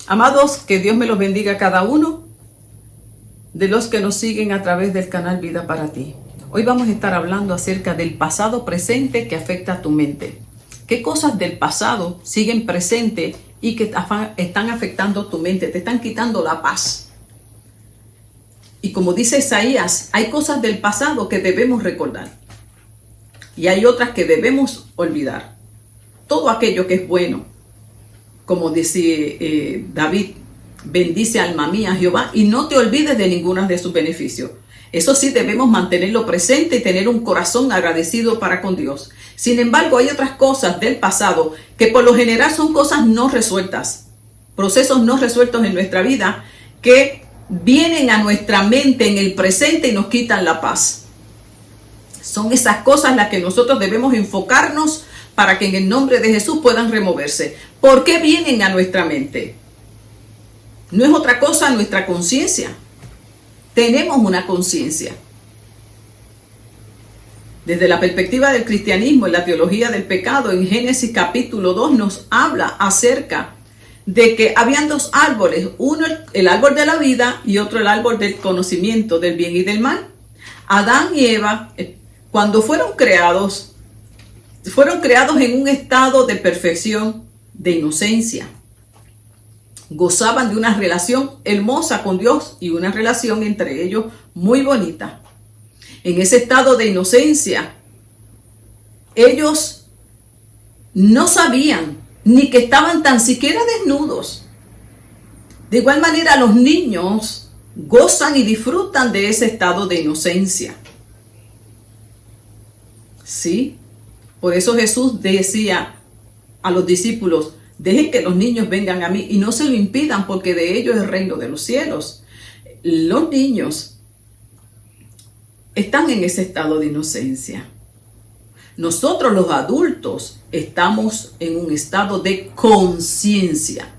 Amados, que Dios me los bendiga a cada uno de los que nos siguen a través del canal Vida para Ti. Hoy vamos a estar hablando acerca del pasado presente que afecta a tu mente. ¿Qué cosas del pasado siguen presentes y que están afectando tu mente? Te están quitando la paz. Y como dice Isaías, hay cosas del pasado que debemos recordar. Y hay otras que debemos olvidar. Todo aquello que es bueno, como dice David, bendice alma mía Jehová y no te olvides de ninguno de sus beneficios. Eso sí, debemos mantenerlo presente y tener un corazón agradecido para con Dios. Sin embargo, hay otras cosas del pasado que por lo general son cosas no resueltas, procesos no resueltos en nuestra vida que vienen a nuestra mente en el presente y nos quitan la paz. Son esas cosas las que nosotros debemos enfocarnos para que en el nombre de Jesús puedan removerse. ¿Por qué vienen a nuestra mente? No es otra cosa nuestra conciencia. Tenemos una conciencia. Desde la perspectiva del cristianismo, en la teología del pecado, en Génesis capítulo 2 nos habla acerca de que habían dos árboles, uno el árbol de la vida y otro el árbol del conocimiento del bien y del mal. Adán y Eva, cuando fueron creados en un estado de perfección, de inocencia. Gozaban de una relación hermosa con Dios y una relación entre ellos muy bonita. En ese estado de inocencia, ellos no sabían ni que estaban tan siquiera desnudos. De igual manera, los niños gozan y disfrutan de ese estado de inocencia. ¿Sí? Por eso Jesús decía a los discípulos, dejen que los niños vengan a mí y no se lo impidan porque de ellos es el reino de los cielos. Los niños están en ese estado de inocencia. Nosotros los adultos estamos en un estado de conciencia.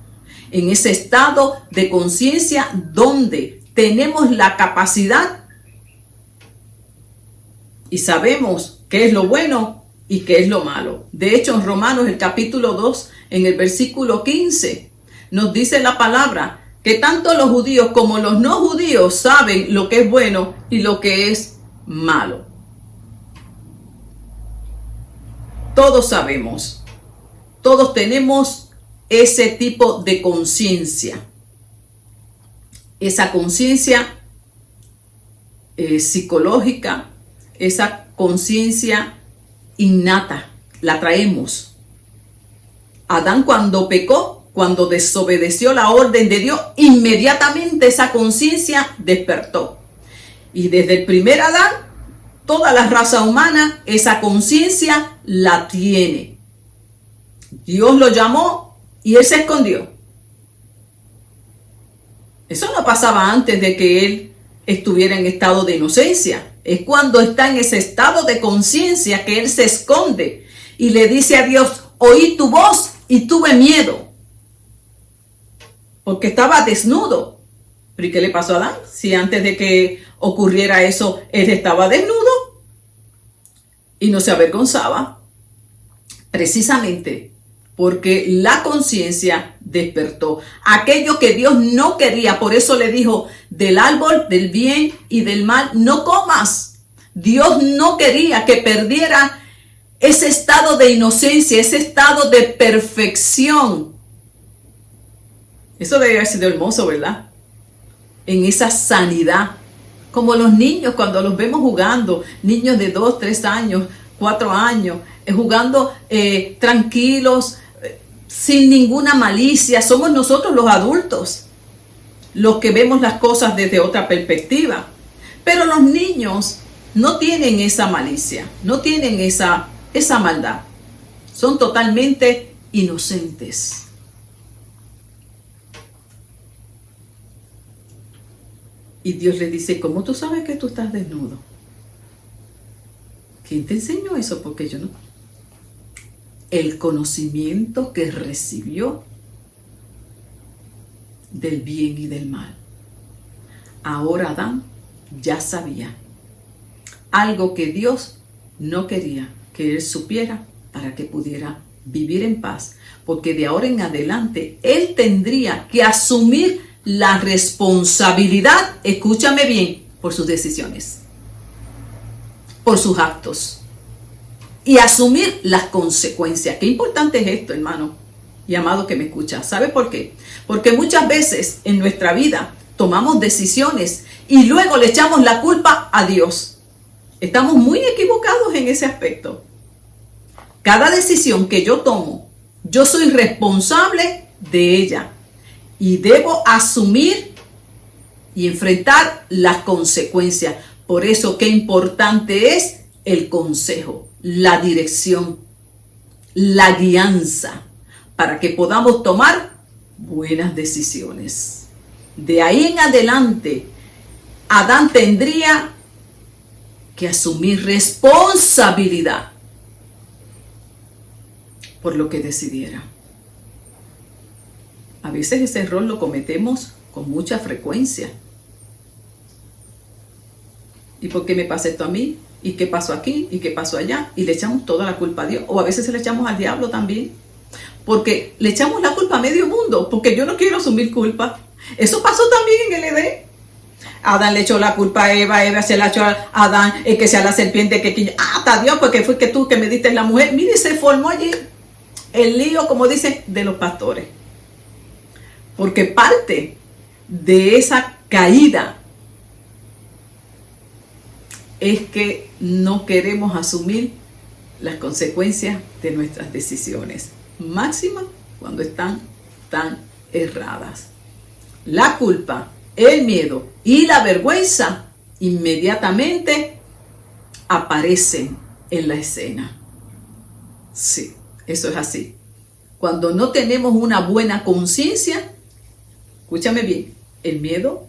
En ese estado de conciencia donde tenemos la capacidad y sabemos qué es lo bueno y qué es lo malo. De hecho, en Romanos, el capítulo 2, en el versículo 15, nos dice la palabra que tanto los judíos como los no judíos saben lo que es bueno y lo que es malo. Todos sabemos, todos tenemos ese tipo de conciencia. Esa conciencia psicológica, esa conciencia innata, la traemos. Adán cuando pecó, cuando desobedeció la orden de Dios, inmediatamente esa conciencia despertó. Y desde el primer Adán, toda la raza humana, esa conciencia la tiene. Dios lo llamó y él se escondió. Eso no pasaba antes de que él estuviera en estado de inocencia. Es cuando está en ese estado de conciencia que él se esconde y le dice a Dios, oí tu voz y tuve miedo. Porque estaba desnudo. ¿Pero y qué le pasó a Adán? Si antes de que ocurriera eso, él estaba desnudo y no se avergonzaba. Precisamente porque la conciencia despertó. Aquello que Dios no quería, por eso le dijo, del árbol del bien y del mal no comas. Dios no quería que perdiera ese estado de inocencia, ese estado de perfección. Eso debe haber sido hermoso, ¿verdad? En esa sanidad. Como los niños cuando los vemos jugando, niños de 2, 3 años, 4 años, jugando tranquilos, sin ninguna malicia. Somos nosotros los adultos los que vemos las cosas desde otra perspectiva. Pero los niños no tienen esa malicia, no tienen esa maldad. Son totalmente inocentes. Y Dios le dice, ¿cómo tú sabes que tú estás desnudo? ¿Quién te enseñó eso? Porque yo no. El conocimiento que recibió del bien y del mal. Ahora Adán ya sabía algo que Dios no quería que él supiera para que pudiera vivir en paz, porque de ahora en adelante él tendría que asumir la responsabilidad, escúchame bien, por sus decisiones, por sus actos y asumir las consecuencias. Qué importante es esto, hermano y amado que me escucha. ¿Sabe por qué? Porque muchas veces en nuestra vida tomamos decisiones y luego le echamos la culpa a Dios. Estamos muy equivocados en ese aspecto. Cada decisión que yo tomo, yo soy responsable de ella y debo asumir y enfrentar las consecuencias. Por eso, qué importante es el consejo, la dirección, la guianza, para que podamos tomar buenas decisiones. De ahí en adelante, Adán tendría que asumir responsabilidad por lo que decidiera. A veces ese error lo cometemos con mucha frecuencia. ¿Y por qué me pasa esto a mí? ¿Y qué pasó aquí? ¿Y qué pasó allá? Y le echamos toda la culpa a Dios. O a veces se le echamos al diablo también. Porque le echamos la culpa a medio mundo. Porque yo no quiero asumir culpa. Eso pasó también en el Edén. Adán le echó la culpa a Eva. Eva se la echó a Adán. Que sea la serpiente. Hasta Dios, porque fue que tú que me diste la mujer. Mire, se formó allí el lío, como dicen, de los pastores. Porque parte de esa caída es que no queremos asumir las consecuencias de nuestras decisiones, máxima cuando están tan erradas. La culpa, el miedo y la vergüenza inmediatamente aparecen en la escena. Sí, eso es así. Cuando no tenemos una buena conciencia, escúchame bien, el miedo,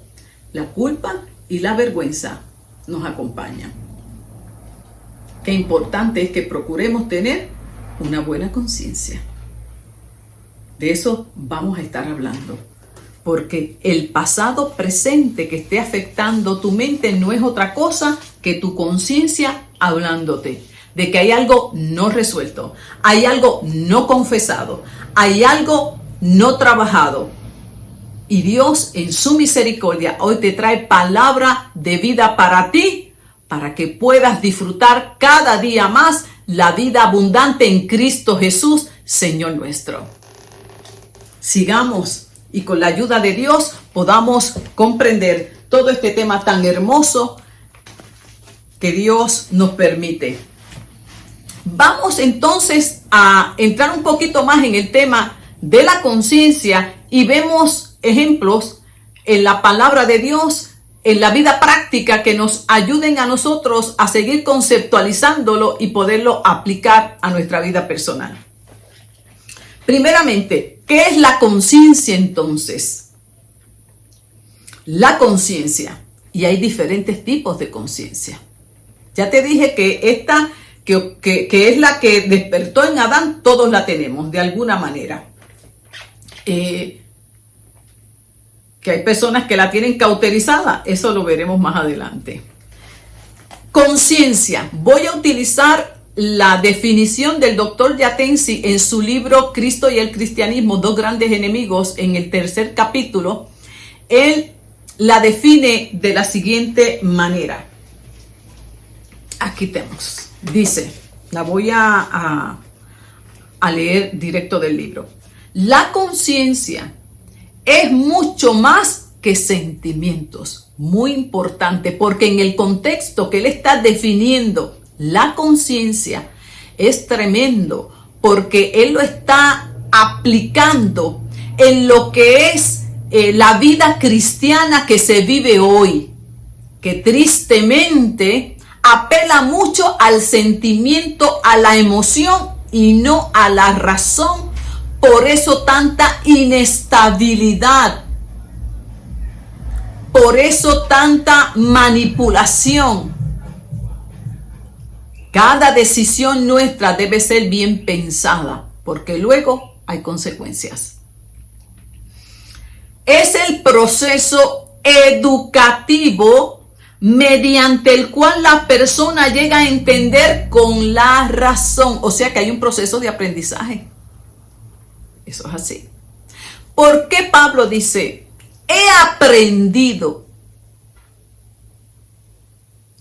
la culpa y la vergüenza nos acompañan. Qué importante es que procuremos tener una buena conciencia. De eso vamos a estar hablando. Porque el pasado presente que esté afectando tu mente no es otra cosa que tu conciencia hablándote de que hay algo no resuelto, hay algo no confesado, hay algo no trabajado. Y Dios en su misericordia hoy te trae palabra de vida para ti, para que puedas disfrutar cada día más la vida abundante en Cristo Jesús, Señor nuestro. Sigamos y con la ayuda de Dios podamos comprender todo este tema tan hermoso que Dios nos permite. Vamos entonces a entrar un poquito más en el tema de la conciencia y vemos ejemplos en la palabra de Dios, en la vida práctica, que nos ayuden a nosotros a seguir conceptualizándolo y poderlo aplicar a nuestra vida personal. Primeramente, ¿qué es la conciencia entonces? La conciencia, y hay diferentes tipos de conciencia. Ya te dije que esta, que es la que despertó en Adán, todos la tenemos de alguna manera. Que hay personas que la tienen cauterizada, eso lo veremos más adelante. Conciencia, voy a utilizar la definición del doctor Yatensi en su libro Cristo y el cristianismo, dos grandes enemigos, en el 3er capítulo. Él la define de la siguiente manera. Aquí tenemos, dice, la voy a leer directo del libro. La conciencia es mucho más que sentimientos. Muy importante, porque en el contexto que él está definiendo la conciencia es tremendo, porque él lo está aplicando en lo que es la vida cristiana que se vive hoy, que tristemente apela mucho al sentimiento, a la emoción y no a la razón. Por eso tanta inestabilidad, por eso tanta manipulación. Cada decisión nuestra debe ser bien pensada, porque luego hay consecuencias. Es el proceso educativo mediante el cual la persona llega a entender con la razón. O sea que hay un proceso de aprendizaje. Eso es así. ¿Por qué Pablo dice, he aprendido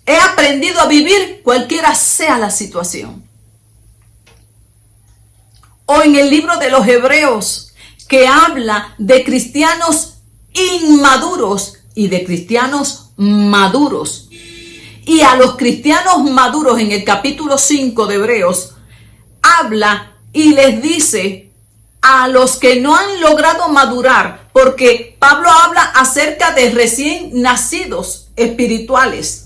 a vivir cualquiera sea la situación? O en el libro de los Hebreos, que habla de cristianos inmaduros y de cristianos maduros. Y a los cristianos maduros en el capítulo 5 de Hebreos, habla y les dice a los que no han logrado madurar, porque Pablo habla acerca de recién nacidos espirituales,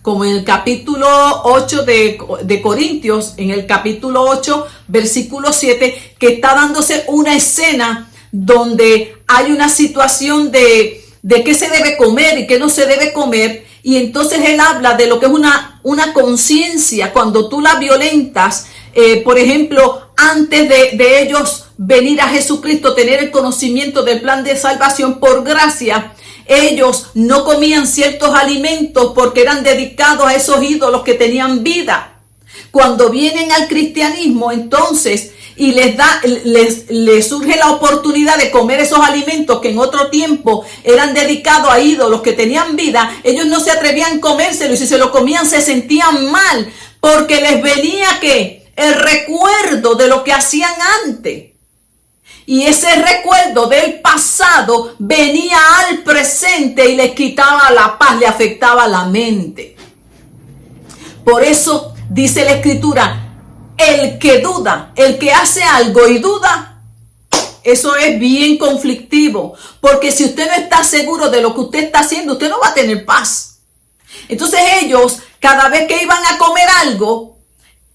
como en el capítulo 8 de Corintios, en el capítulo 8, versículo 7, que está dándose una escena donde hay una situación de qué se debe comer y qué no se debe comer. Y entonces él habla de lo que es una conciencia cuando tú la violentas. Por ejemplo, antes de ellos venir a Jesucristo, tener el conocimiento del plan de salvación por gracia, ellos no comían ciertos alimentos porque eran dedicados a esos ídolos que tenían vida. Cuando vienen al cristianismo, entonces, y les surge la oportunidad de comer esos alimentos que en otro tiempo eran dedicados a ídolos que tenían vida, ellos no se atrevían a comérselo, y si se lo comían se sentían mal, porque les venía ¿qué? El recuerdo de lo que hacían antes. Y ese recuerdo del pasado venía al presente y les quitaba la paz, le afectaba la mente. Por eso dice la Escritura, el que duda, el que hace algo y duda, eso es bien conflictivo. Porque si usted no está seguro de lo que usted está haciendo, usted no va a tener paz. Entonces ellos, cada vez que iban a comer algo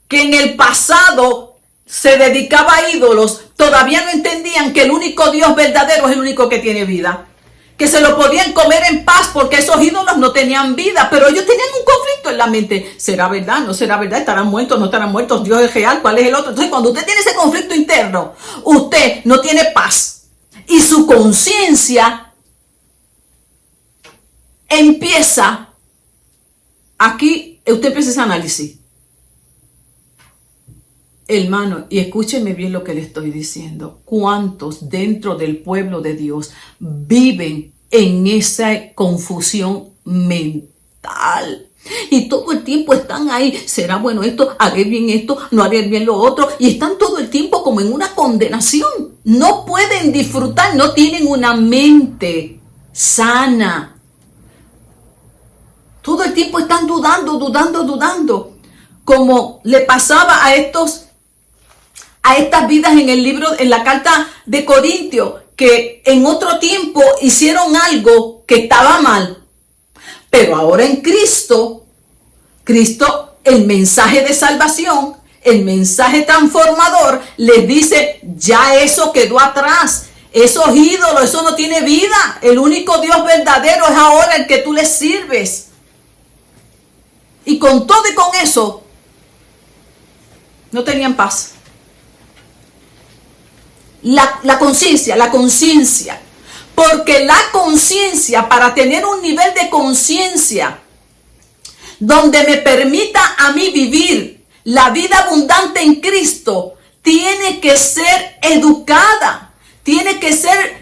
que en el pasado se dedicaba a ídolos, todavía no entendían que el único Dios verdadero es el único que tiene vida. Que se lo podían comer en paz porque esos ídolos no tenían vida, pero ellos tenían un conflicto en la mente. ¿Será verdad? ¿No será verdad? ¿Estarán muertos? ¿No estarán muertos? ¿Dios es real? ¿Cuál es el otro? Entonces, cuando usted tiene ese conflicto interno, usted no tiene paz. Y su conciencia empieza, aquí usted empieza ese análisis. Hermano, y escúcheme bien lo que le estoy diciendo. ¿Cuántos dentro del pueblo de Dios viven en esa confusión mental? Y todo el tiempo están ahí. ¿Será bueno esto? ¿Haré bien esto? ¿No haré bien lo otro? Y están todo el tiempo como en una condenación. No pueden disfrutar, no tienen una mente sana. Todo el tiempo están dudando. Como le pasaba a estas vidas en el libro, en la carta de Corintios, que en otro tiempo hicieron algo que estaba mal, pero ahora en Cristo, el mensaje de salvación, el mensaje transformador, les dice, ya eso quedó atrás, esos ídolos, eso no tiene vida, el único Dios verdadero es ahora el que tú le sirves. Y con todo y con eso, no tenían paz. La conciencia, porque la conciencia, para tener un nivel de conciencia donde me permita a mí vivir la vida abundante en Cristo, tiene que ser educada, tiene que ser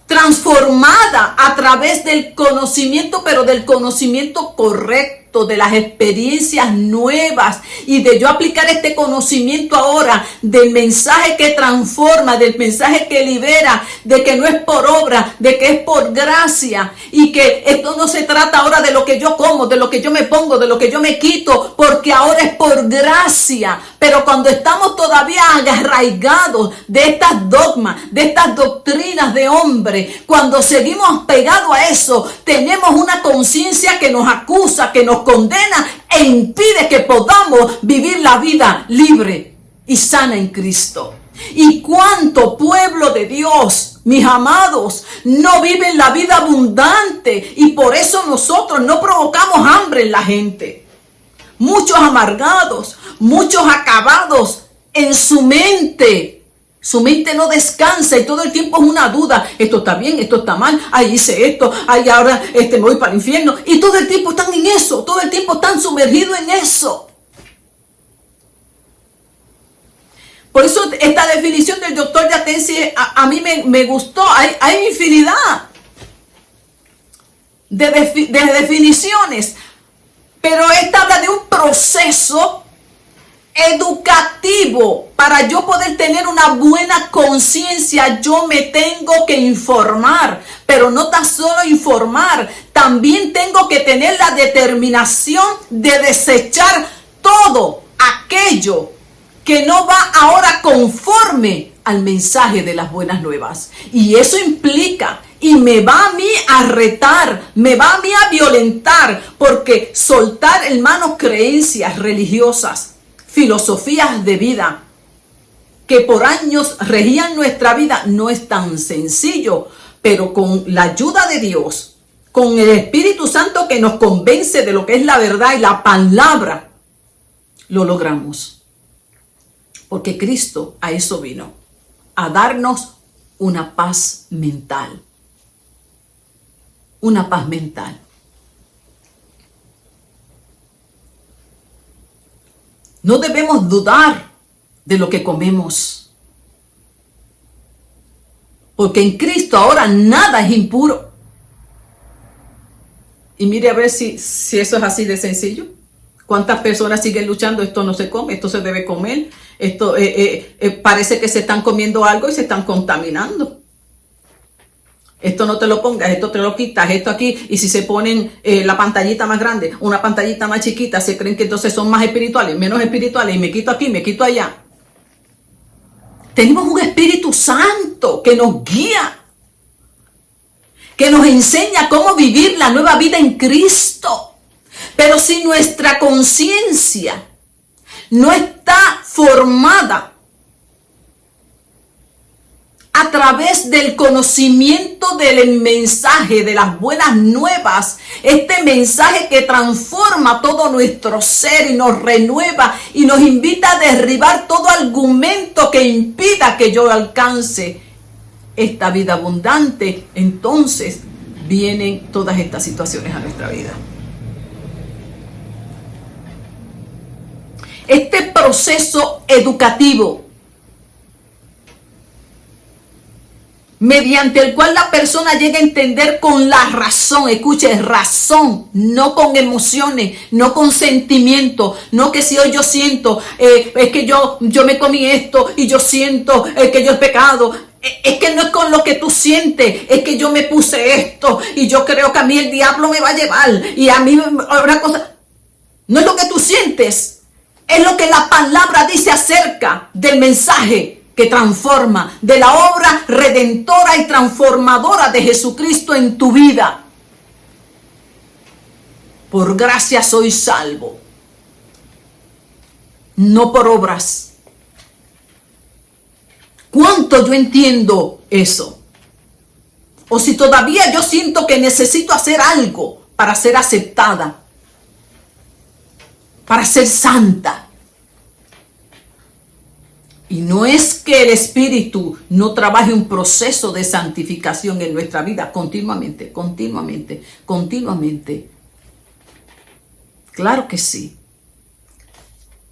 transformada a través del conocimiento, pero del conocimiento correcto, de las experiencias nuevas, y de yo aplicar este conocimiento ahora del mensaje que transforma, del mensaje que libera, de que no es por obra, de que es por gracia, y que esto no se trata ahora de lo que yo como, de lo que yo me pongo, de lo que yo me quito, porque ahora es por gracia. Pero cuando estamos todavía arraigados de estas dogmas, de estas doctrinas de hombre, cuando seguimos pegados a eso, tenemos una conciencia que nos acusa, que nos condena e impide que podamos vivir la vida libre y sana en Cristo. Y cuánto pueblo de Dios, mis amados, no viven la vida abundante, y por eso nosotros no provocamos hambre en la gente. Muchos amargados, muchos acabados en su mente, Su mente no descansa y todo el tiempo es una duda. Esto está bien, esto está mal. Ay, hice esto. Ay, ahora me voy para el infierno. Y todo el tiempo están en eso. Todo el tiempo están sumergidos en eso. Por eso esta definición del doctor Yatensi a mí me gustó. Hay infinidad de definiciones. Pero esta habla de un proceso educativo. Para yo poder tener una buena conciencia, yo me tengo que informar. Pero no tan solo informar, también tengo que tener la determinación de desechar todo aquello que no va ahora conforme al mensaje de las buenas nuevas. Y eso implica, y me va a mí a retar, me va a mí a violentar, porque soltar, hermanos, creencias religiosas, filosofías de vida que por años regían nuestra vida no es tan sencillo, pero con la ayuda de Dios, con el Espíritu Santo que nos convence de lo que es la verdad y la palabra, lo logramos. Porque Cristo a eso vino, a darnos una paz mental. Una paz mental. No debemos dudar de lo que comemos. Porque en Cristo ahora nada es impuro. Y mire a ver si eso es así de sencillo. ¿Cuántas personas siguen luchando? Esto no se come, esto se debe comer. Esto parece que se están comiendo algo y se están contaminando. Esto no te lo pongas, esto te lo quitas, esto aquí. Y si se ponen la pantallita más grande, una pantallita más chiquita, se creen que entonces son más espirituales, menos espirituales. Y me quito aquí, me quito allá. Tenemos un Espíritu Santo que nos guía, que nos enseña cómo vivir la nueva vida en Cristo. Pero si nuestra conciencia no está formada a través del conocimiento del mensaje de las buenas nuevas, este mensaje que transforma todo nuestro ser y nos renueva y nos invita a derribar todo argumento que impida que yo alcance esta vida abundante, entonces vienen todas estas situaciones a nuestra vida. Este proceso educativo, mediante el cual la persona llega a entender con la razón, escuche, razón, no con emociones, no con sentimientos, no que si hoy yo siento, es que yo me comí esto y yo siento que yo he pecado. Es que no es con lo que tú sientes, es que yo me puse esto y yo creo que a mí el diablo me va a llevar y a mí una cosa. No es lo que tú sientes. Es lo que la palabra dice acerca del mensaje que transforma, de la obra redentora y transformadora de Jesucristo en tu vida. Por gracia soy salvo, no por obras. ¿Cuánto yo entiendo eso? O si todavía yo siento que necesito hacer algo para ser aceptada, para ser santa. Y no es que el Espíritu no trabaje un proceso de santificación en nuestra vida continuamente. Claro que sí.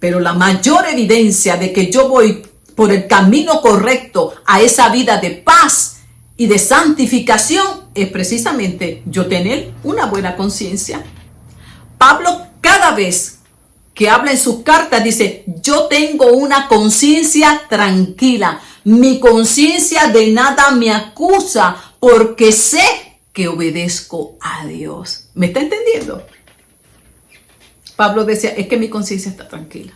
Pero la mayor evidencia de que yo voy por el camino correcto a esa vida de paz y de santificación es precisamente yo tener una buena conciencia. Pablo cada vez que habla en sus cartas dice, yo tengo una conciencia tranquila. Mi conciencia de nada me acusa porque sé que obedezco a Dios. ¿Me está entendiendo? Pablo decía, es que mi conciencia está tranquila.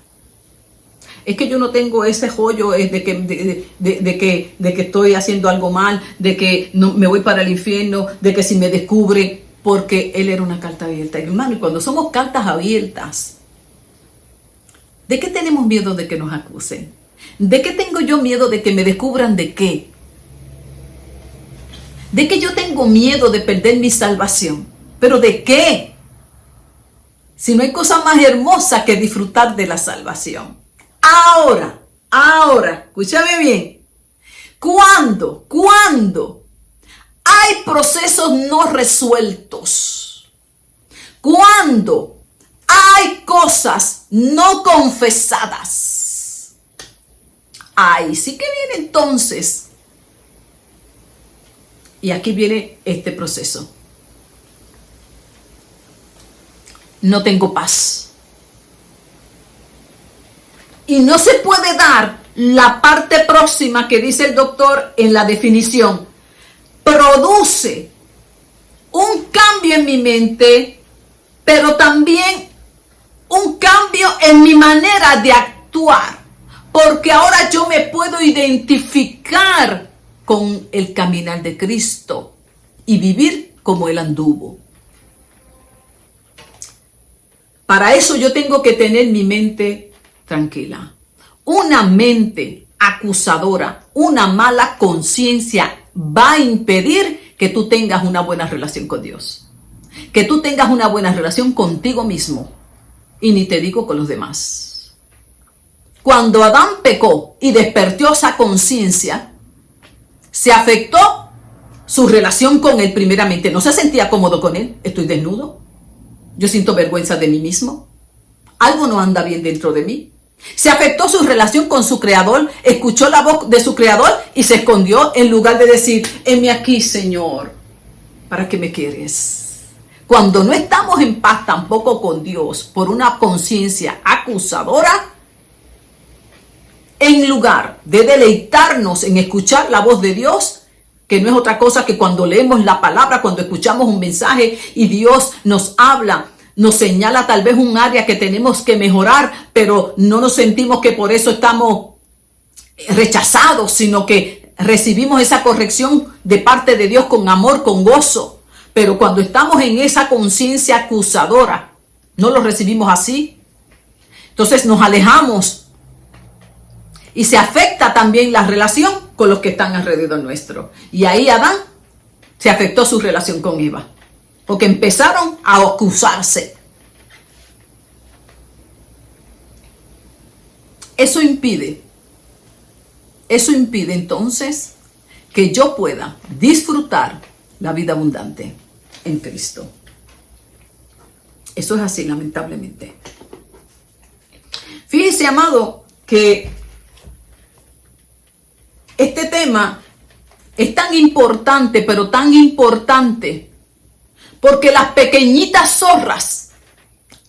Es que yo no tengo ese joyo de que estoy haciendo algo mal, de que no, me voy para el infierno, de que si me descubre, porque él era una carta abierta. Hermano, y cuando somos cartas abiertas, ¿de qué tenemos miedo de que nos acusen? ¿De qué tengo yo miedo de que me descubran de qué? ¿De qué yo tengo miedo de perder mi salvación? ¿Pero de qué? Si no hay cosa más hermosa que disfrutar de la salvación. Ahora, escúchame bien. Cuando hay procesos no resueltos, cuando hay cosas no confesadas, ahí sí que viene entonces. Y aquí viene este proceso. No tengo paz. Y no se puede dar la parte próxima que dice el doctor en la definición. Produce un cambio en mi mente, pero también un cambio en mi manera de actuar. Porque ahora yo me puedo identificar con el caminar de Cristo y vivir como Él anduvo. Para eso yo tengo que tener mi mente tranquila. Una mente acusadora, una mala conciencia va a impedir que tú tengas una buena relación con Dios. Que tú tengas una buena relación contigo mismo. Y ni te digo con los demás. Cuando Adán pecó y despertó esa conciencia, se afectó su relación con él primeramente. No se sentía cómodo con él. Estoy desnudo. Yo siento vergüenza de mí mismo. Algo no anda bien dentro de mí. Se afectó su relación con su creador. Escuchó la voz de su creador y se escondió en lugar de decir: heme aquí, Señor, ¿para qué me quieres? Cuando no estamos en paz tampoco con Dios por una conciencia acusadora, en lugar de deleitarnos en escuchar la voz de Dios, que no es otra cosa que cuando leemos la palabra, cuando escuchamos un mensaje y Dios nos habla, nos señala tal vez un área que tenemos que mejorar, pero no nos sentimos que por eso estamos rechazados, sino que recibimos esa corrección de parte de Dios con amor, con gozo. Pero cuando estamos en esa conciencia acusadora, no lo recibimos así. Entonces nos alejamos. Y se afecta también la relación con los que están alrededor nuestro. Y ahí Adán se afectó su relación con Eva. Porque empezaron a acusarse. Eso impide entonces que yo pueda disfrutar la vida abundante en Cristo. Eso es así, lamentablemente. Fíjese, amado, que este tema es tan importante, pero tan importante, porque las pequeñitas zorras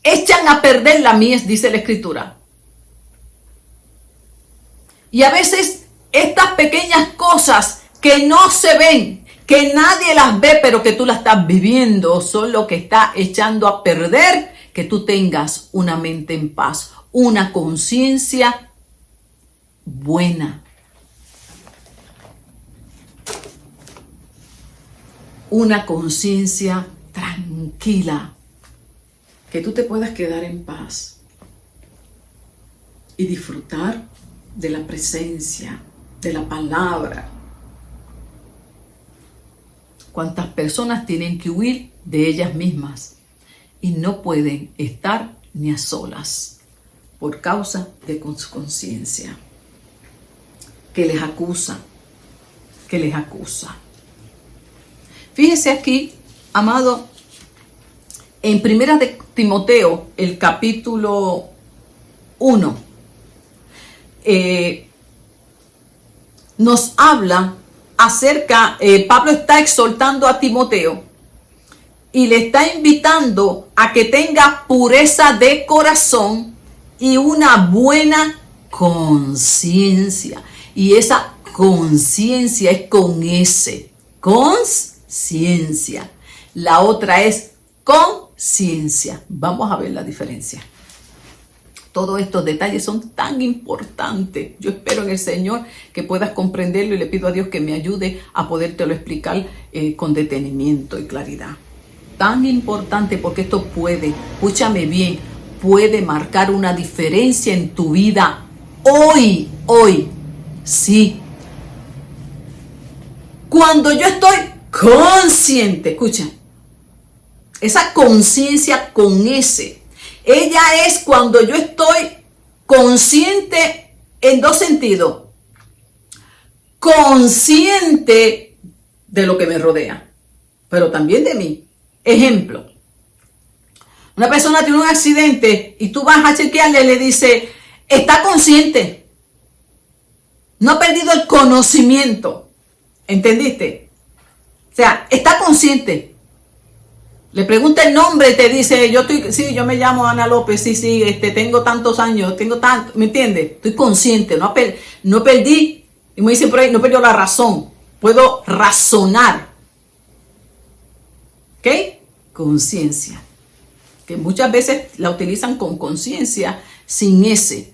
echan a perder la mies, dice la Escritura. Y a veces estas pequeñas cosas que no se ven, que nadie las ve, pero que tú las estás viviendo, son lo que está echando a perder que tú tengas una mente en paz, una conciencia buena. Una conciencia tranquila, que tú te puedas quedar en paz y disfrutar de la presencia, de la palabra. ¿Cuántas personas tienen que huir de ellas mismas y no pueden estar ni a solas por causa de su conciencia que les acusa, Fíjese aquí, amado, en 1 de Timoteo, el capítulo 1, nos habla acerca, Pablo está exhortando a Timoteo y le está invitando a que tenga pureza de corazón y una buena conciencia. Y esa conciencia es con S, conciencia. La otra es conciencia. Vamos a ver la diferencia. Todos estos detalles son tan importantes. Yo espero en el Señor que puedas comprenderlo y le pido a Dios que me ayude a podértelo explicar con detenimiento y claridad. Tan importante porque esto puede, escúchame bien, puede marcar una diferencia en tu vida hoy, sí. Cuando yo estoy consciente, escucha, esa conciencia con ese, ella es cuando yo estoy consciente en dos sentidos. consciente de lo que me rodea, pero también de mí. Ejemplo, una persona tiene un accidente y tú vas a chequearle y le dices, está consciente, no ha perdido el conocimiento, ¿entendiste? O sea, está consciente. Le pregunta el nombre y te dice, yo me llamo Ana López, sí, tengo tantos años, ¿me entiendes? Estoy consciente, no perdí, y me dicen por ahí, no perdió la razón, puedo razonar. ¿Ok? Conciencia. Que muchas veces la utilizan con conciencia sin ese.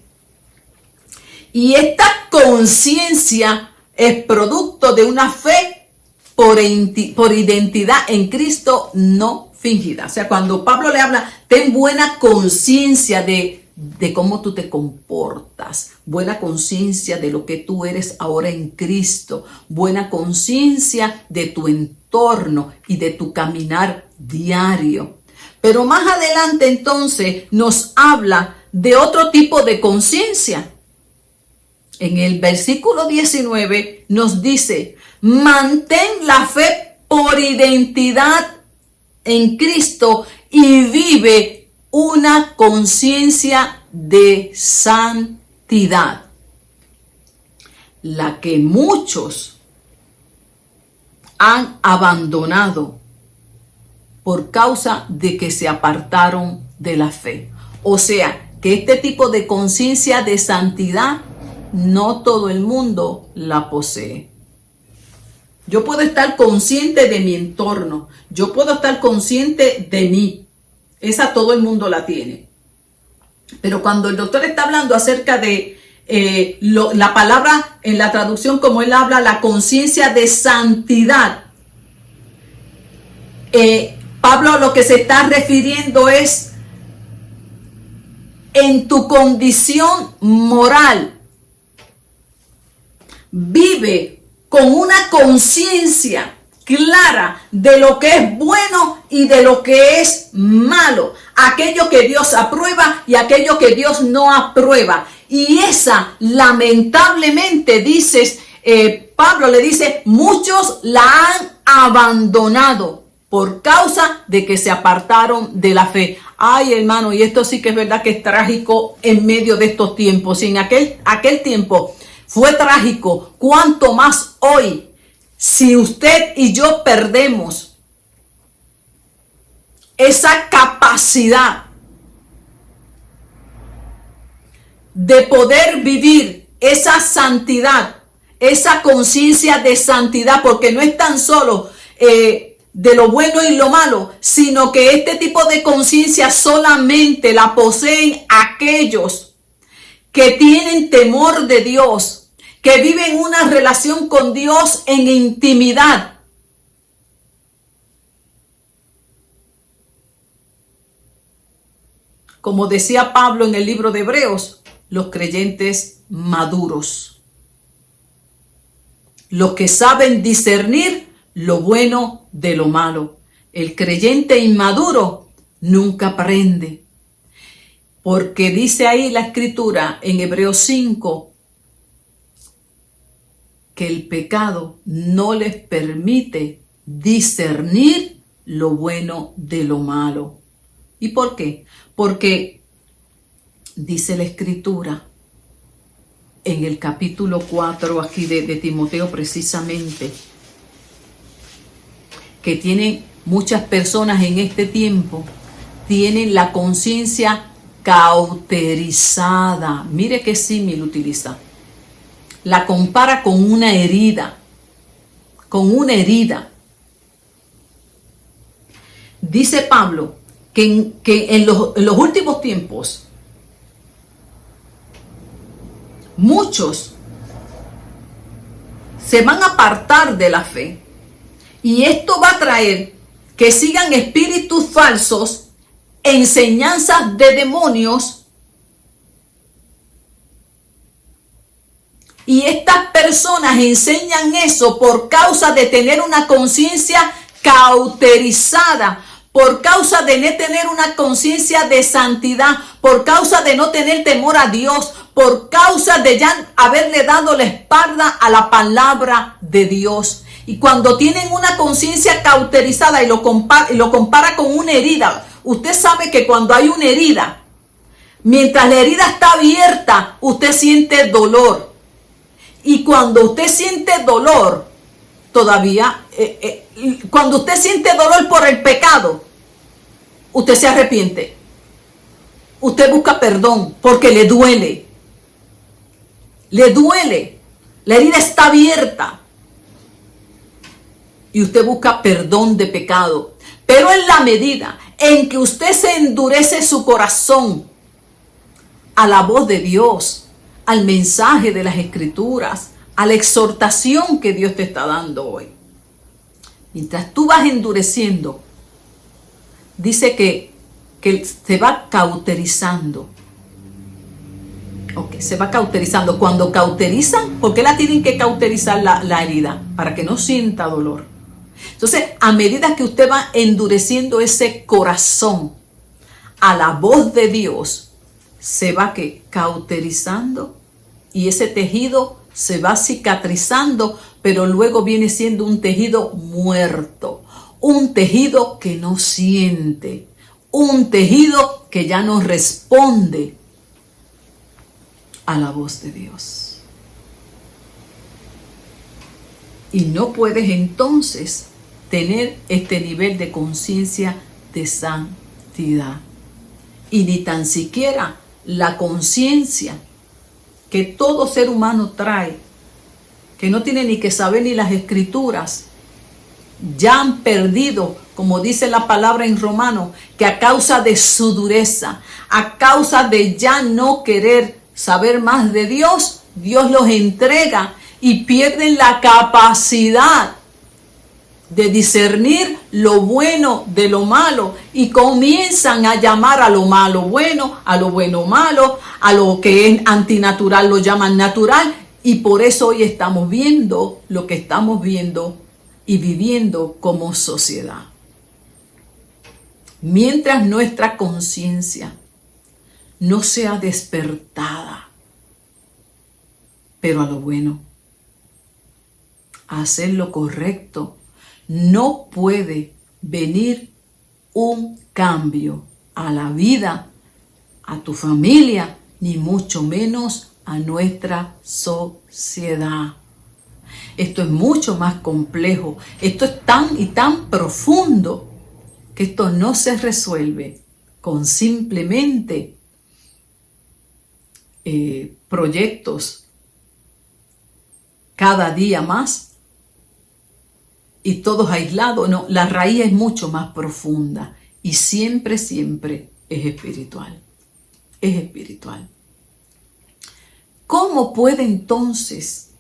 Y esta conciencia es producto de una fe por identidad en Cristo no fingida. O sea, cuando Pablo le habla, ten buena conciencia de cómo tú te comportas, buena conciencia de lo que tú eres ahora en Cristo, buena conciencia de tu entorno y de tu caminar diario. Pero más adelante entonces nos habla de otro tipo de conciencia. En el versículo 19 nos dice, mantén la fe por identidad en Cristo y vive una conciencia de santidad, la que muchos han abandonado por causa de que se apartaron de la fe. O sea, que este tipo de conciencia de santidad no todo el mundo la posee. Yo puedo estar consciente de mi entorno, yo puedo estar consciente de mí. Esa todo el mundo la tiene. Pero cuando el doctor está hablando acerca de la palabra en la traducción, como él habla, la conciencia de santidad, Pablo lo que se está refiriendo es en tu condición moral. Vive con una conciencia clara de lo que es bueno y de lo que es malo, aquello que Dios aprueba y aquello que Dios no aprueba. Y esa, lamentablemente, Pablo le dice, muchos la han abandonado por causa de que se apartaron de la fe. Ay, hermano, y esto sí que es verdad que es trágico en medio de estos tiempos. Y en aquel tiempo fue trágico, cuanto más hoy, si usted y yo perdemos esa capacidad de poder vivir esa santidad, esa conciencia de santidad, porque no es tan solo de lo bueno y lo malo, sino que este tipo de conciencia solamente la poseen aquellos que tienen temor de Dios, que viven una relación con Dios en intimidad. Como decía Pablo en el libro de Hebreos, los creyentes maduros, los que saben discernir lo bueno de lo malo. El creyente inmaduro nunca aprende, porque dice ahí la escritura en Hebreos 5, que el pecado no les permite discernir lo bueno de lo malo. ¿Y por qué? Porque dice la escritura en el capítulo 4 aquí de Timoteo precisamente, que tienen muchas personas en este tiempo, tienen la conciencia cauterizada. Mire qué símil utiliza. La compara con una herida, Dice Pablo que en los últimos tiempos, muchos se van a apartar de la fe. Y esto va a traer que sigan espíritus falsos, enseñanzas de demonios. Y estas personas enseñan eso por causa de tener una conciencia cauterizada, por causa de no tener una conciencia de santidad, por causa de no tener temor a Dios, por causa de ya haberle dado la espalda a la palabra de Dios. Y cuando tienen una conciencia cauterizada y lo compara con una herida, usted sabe que cuando hay una herida, mientras la herida está abierta, usted siente dolor. Y cuando usted siente dolor, cuando usted siente dolor por el pecado, usted se arrepiente. Usted busca perdón porque le duele. Le duele. La herida está abierta. Y usted busca perdón de pecado. Pero en la medida en que usted se endurece su corazón a la voz de Dios, al mensaje de las Escrituras, a la exhortación que Dios te está dando hoy. Mientras tú vas endureciendo, dice que se va cauterizando. Ok, se va cauterizando. Cuando cauterizan, ¿por qué la tienen que cauterizar la herida? Para que no sienta dolor. Entonces, a medida que usted va endureciendo ese corazón a la voz de Dios, se va cauterizando y ese tejido se va cicatrizando, pero luego viene siendo un tejido muerto, un tejido que no siente, un tejido que ya no responde a la voz de Dios. Y no puedes entonces tener este nivel de conciencia de santidad. Y ni tan siquiera la conciencia que todo ser humano trae, que no tiene ni que saber ni las Escrituras, ya han perdido, como dice la palabra en Romanos, que a causa de su dureza, a causa de ya no querer saber más de Dios, Dios los entrega y pierden la capacidad de discernir lo bueno de lo malo y comienzan a llamar a lo malo bueno, a lo bueno malo, a lo que es antinatural lo llaman natural, y por eso hoy estamos viendo lo que estamos viendo y viviendo como sociedad. Mientras nuestra conciencia no sea despertada, pero a lo bueno, a hacer lo correcto, no puede venir un cambio a la vida, a tu familia, ni mucho menos a nuestra sociedad. Esto es mucho más complejo. Esto es tan y tan profundo que esto no se resuelve con simplemente proyectos cada día más y todos aislados. No, la raíz es mucho más profunda y siempre, siempre es espiritual. Es espiritual. ¿Cómo puede entonces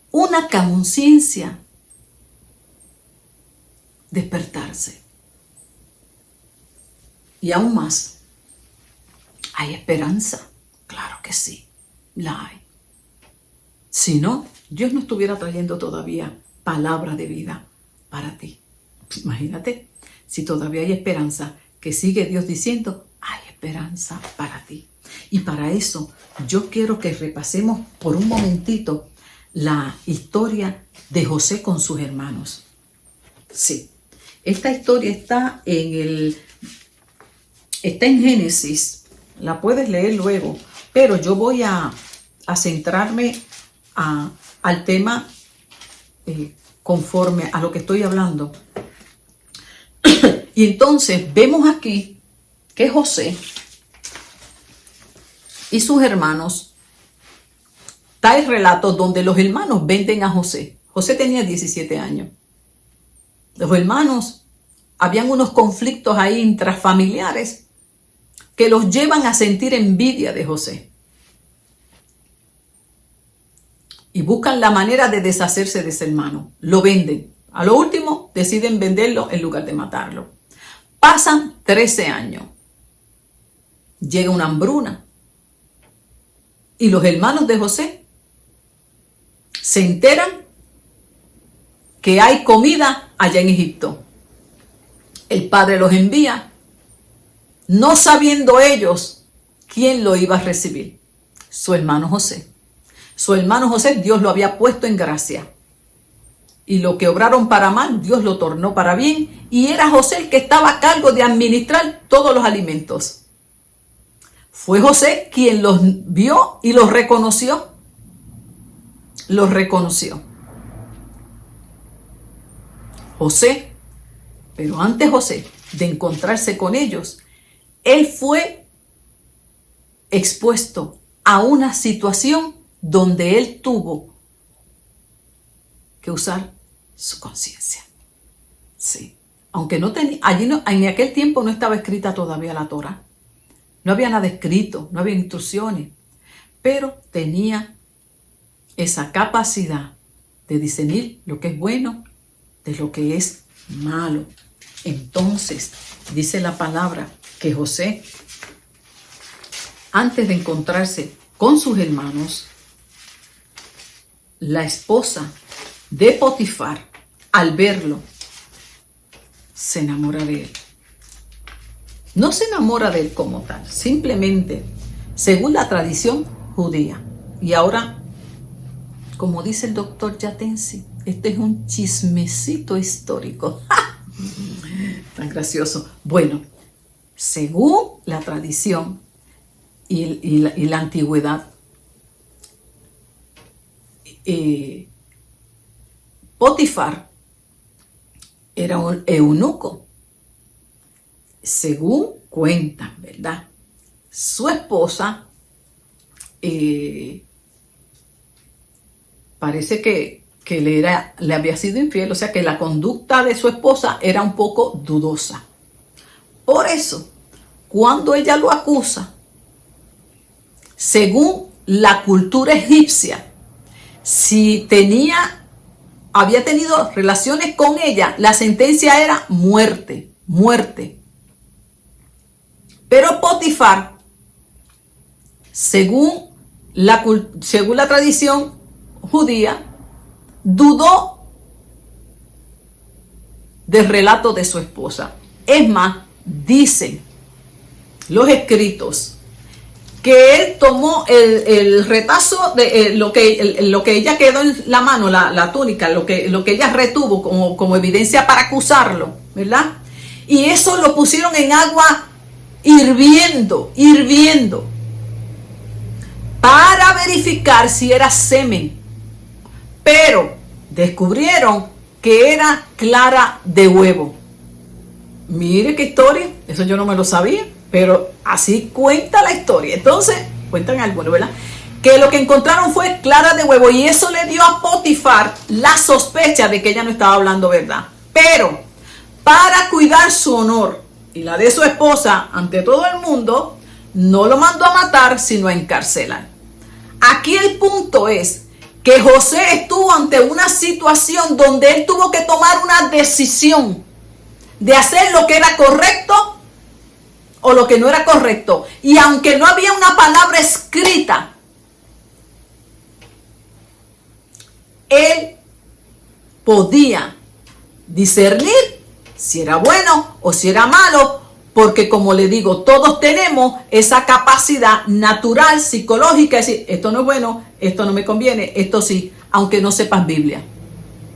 una conciencia despertarse? Y aún más, ¿hay esperanza? Claro que sí, la hay. Si no, Dios no estuviera trayendo todavía palabra de vida para ti. Imagínate, si todavía hay esperanza, que sigue Dios diciendo, hay esperanza para ti. Y para eso, yo quiero que repasemos por un momentito la historia de José con sus hermanos. Sí, esta historia está en Génesis, la puedes leer luego, pero yo voy a centrarme al tema conforme a lo que estoy hablando. Y entonces vemos aquí que José y sus hermanos, está el relato donde los hermanos venden a José. José tenía 17 años. Los hermanos, habían unos conflictos ahí intrafamiliares que los llevan a sentir envidia de José. Y buscan la manera de deshacerse de ese hermano. Lo venden. A lo último, deciden venderlo en lugar de matarlo. Pasan 13 años. Llega una hambruna. Y los hermanos de José se enteran que hay comida allá en Egipto. El padre los envía, no sabiendo ellos ¿quién lo iba a recibir? Su hermano José. Su hermano José, Dios lo había puesto en gracia. Y lo que obraron para mal, Dios lo tornó para bien. Y era José el que estaba a cargo de administrar todos los alimentos. Fue José quien los vio y los reconoció. Los reconoció. José, pero antes José de encontrarse con ellos, él fue expuesto a una situación donde él tuvo que usar su conciencia. Sí. Aunque no tenía, en aquel tiempo no estaba escrita todavía la Torá. No había nada escrito, no había instrucciones, pero tenía esa capacidad de discernir lo que es bueno de lo que es malo. Entonces, dice la palabra que José, antes de encontrarse con sus hermanos, la esposa de Potifar, al verlo, se enamora de él. No se enamora de él como tal, simplemente según la tradición judía. Y ahora, como dice el doctor Yatensi, este es un chismecito histórico. Tan gracioso. Bueno, según la tradición y la antigüedad, Potifar era un eunuco. Según cuentan, ¿verdad? Su esposa parece que le había sido infiel, o sea que la conducta de su esposa era un poco dudosa. Por eso, cuando ella lo acusa, según la cultura egipcia, si había tenido relaciones con ella, la sentencia era muerte, muerte. Pero Potifar, según la tradición judía, dudó del relato de su esposa. Es más, dicen los escritos que él tomó el retazo de lo que ella quedó en la mano, la túnica, lo que ella retuvo como evidencia para acusarlo, ¿verdad? Y eso lo pusieron en agua hirviendo, para verificar si era semen. Pero descubrieron que era clara de huevo. Mire qué historia, eso yo no me lo sabía, pero así cuenta la historia. Entonces, cuentan algunos, ¿verdad? Que lo que encontraron fue clara de huevo y eso le dio a Potifar la sospecha de que ella no estaba hablando verdad. Pero para cuidar su honor y la de su esposa ante todo el mundo, no lo mandó a matar, sino a encarcelar. Aquí el punto es que José estuvo ante una situación donde él tuvo que tomar una decisión de hacer lo que era correcto o lo que no era correcto. Y aunque no había una palabra escrita, él podía discernir si era bueno o si era malo, porque como le digo, todos tenemos esa capacidad natural, psicológica, de decir, esto no es bueno, esto no me conviene, esto sí, aunque no sepas Biblia.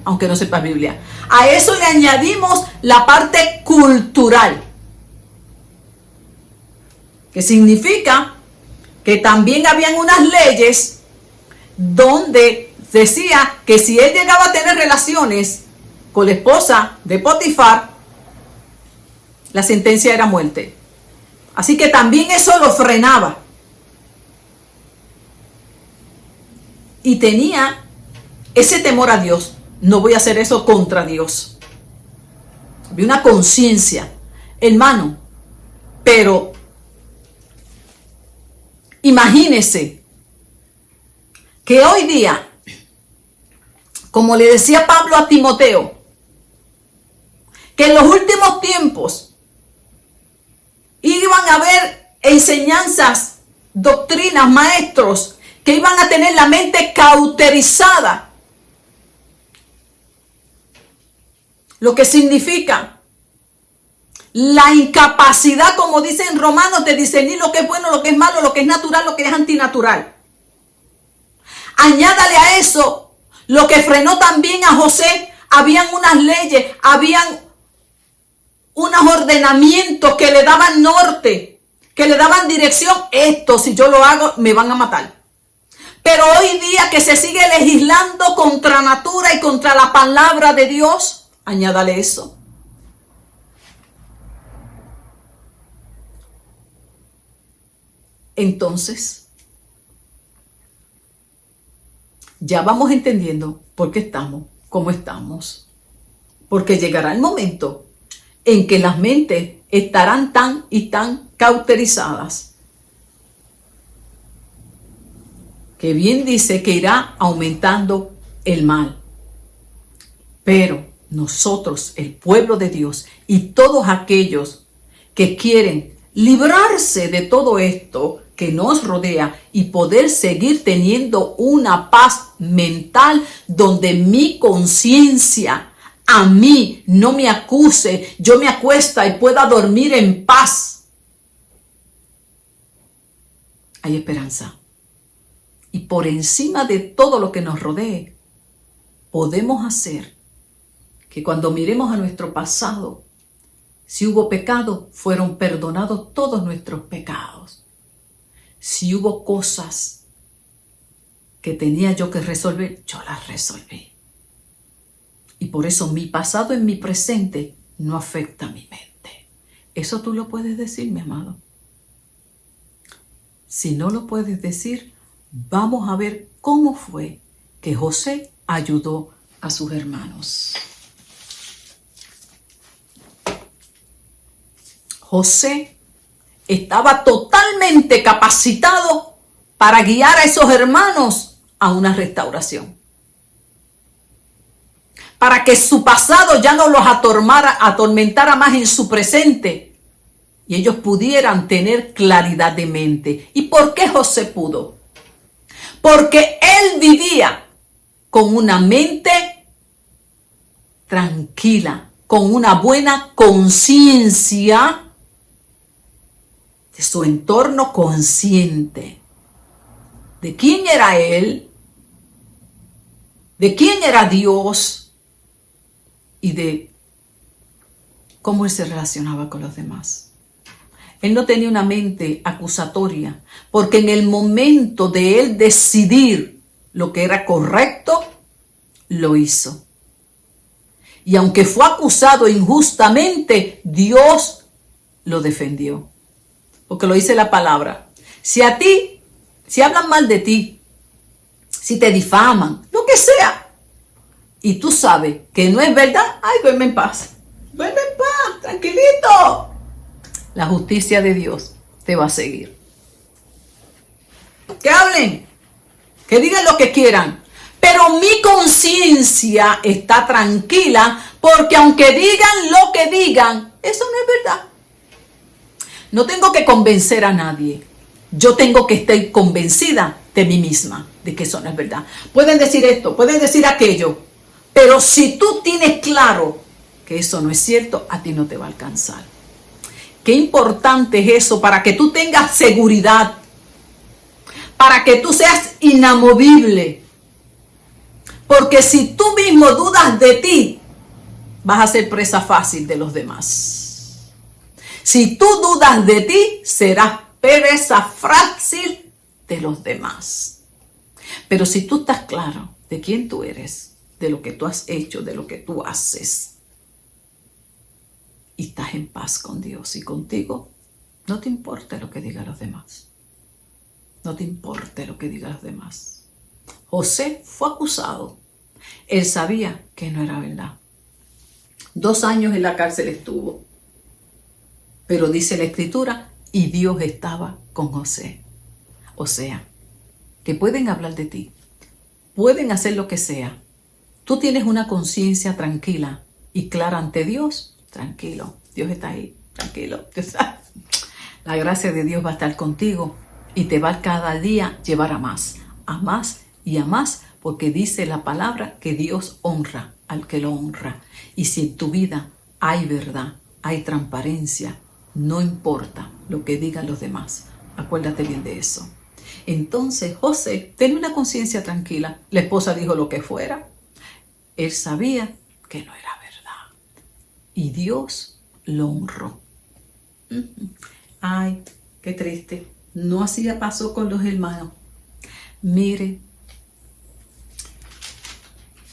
Aunque no sepas Biblia. A eso le añadimos la parte cultural, que significa que también habían unas leyes donde decía que si él llegaba a tener relaciones con la esposa de Potifar, la sentencia era muerte. Así que también eso lo frenaba. Y tenía ese temor a Dios. No voy a hacer eso contra Dios. Había una conciencia, hermano. Pero imagínese que hoy día, como le decía Pablo a Timoteo, que en los últimos tiempos iban a haber enseñanzas, doctrinas, maestros que iban a tener la mente cauterizada. Lo que significa la incapacidad, como dice en Romanos, de discernir lo que es bueno, lo que es malo, lo que es natural, lo que es antinatural. Añádale a eso lo que frenó también a José. Habían unas leyes, habían unos ordenamientos que le daban norte, que le daban dirección. Esto, si yo lo hago, me van a matar. Pero hoy día que se sigue legislando contra natura y contra la palabra de Dios, añádale eso. Entonces, ya vamos entendiendo por qué estamos como estamos. Porque llegará el momento en que las mentes estarán tan y tan cauterizadas que bien dice que irá aumentando el mal. Pero nosotros, el pueblo de Dios y todos aquellos que quieren librarse de todo esto que nos rodea y poder seguir teniendo una paz mental donde mi conciencia a mí no me acuse, yo me acuesta y pueda dormir en paz. Hay esperanza. Y por encima de todo lo que nos rodee, podemos hacer que cuando miremos a nuestro pasado, si hubo pecado, fueron perdonados todos nuestros pecados. Si hubo cosas que tenía yo que resolver, yo las resolví. Y por eso mi pasado en mi presente no afecta a mi mente. Eso tú lo puedes decir, mi amado. Si no lo puedes decir, vamos a ver cómo fue que José ayudó a sus hermanos. José estaba totalmente capacitado para guiar a esos hermanos a una restauración. Para que su pasado ya no los atormentara más en su presente y ellos pudieran tener claridad de mente. ¿Y por qué José pudo? Porque él vivía con una mente tranquila, con una buena conciencia de su entorno consciente. ¿De quién era él? ¿De quién era Dios? Y de cómo él se relacionaba con los demás. Él no tenía una mente acusatoria, porque en el momento de él decidir lo que era correcto, lo hizo. Y aunque fue acusado injustamente, Dios lo defendió. Porque lo dice la palabra. Si hablan mal de ti, si te difaman, lo que sea, y tú sabes que no es verdad, ay, duerme en paz. Duerme en paz, tranquilito. La justicia de Dios te va a seguir. Que hablen, que digan lo que quieran, pero mi conciencia está tranquila porque aunque digan lo que digan, eso no es verdad. No tengo que convencer a nadie. Yo tengo que estar convencida de mí misma de que eso no es verdad. Pueden decir esto, pueden decir aquello, pero si tú tienes claro que eso no es cierto, a ti no te va a alcanzar. Qué importante es eso para que tú tengas seguridad, para que tú seas inamovible. Porque si tú mismo dudas de ti, vas a ser presa fácil de los demás. Si tú dudas de ti, serás presa fácil de los demás. Pero si tú estás claro de quién tú eres, de lo que tú has hecho, de lo que tú haces, y estás en paz con Dios y contigo, no te importa lo que digan los demás. No te importa lo que digan los demás. José fue acusado. Él sabía que no era verdad. 2 años en la cárcel estuvo. Pero dice la Escritura, y Dios estaba con José. O sea, que pueden hablar de ti, pueden hacer lo que sea. Tú tienes una conciencia tranquila y clara ante Dios, tranquilo. Dios está ahí, tranquilo. La gracia de Dios va a estar contigo y te va a cada día llevar a más y a más, porque dice la palabra que Dios honra al que lo honra. Y si en tu vida hay verdad, hay transparencia, no importa lo que digan los demás. Acuérdate bien de eso. Entonces José tenía una conciencia tranquila. La esposa dijo lo que fuera. Él sabía que no era verdad. Y Dios lo honró. Ay, qué triste. No así pasó con los hermanos. Mire,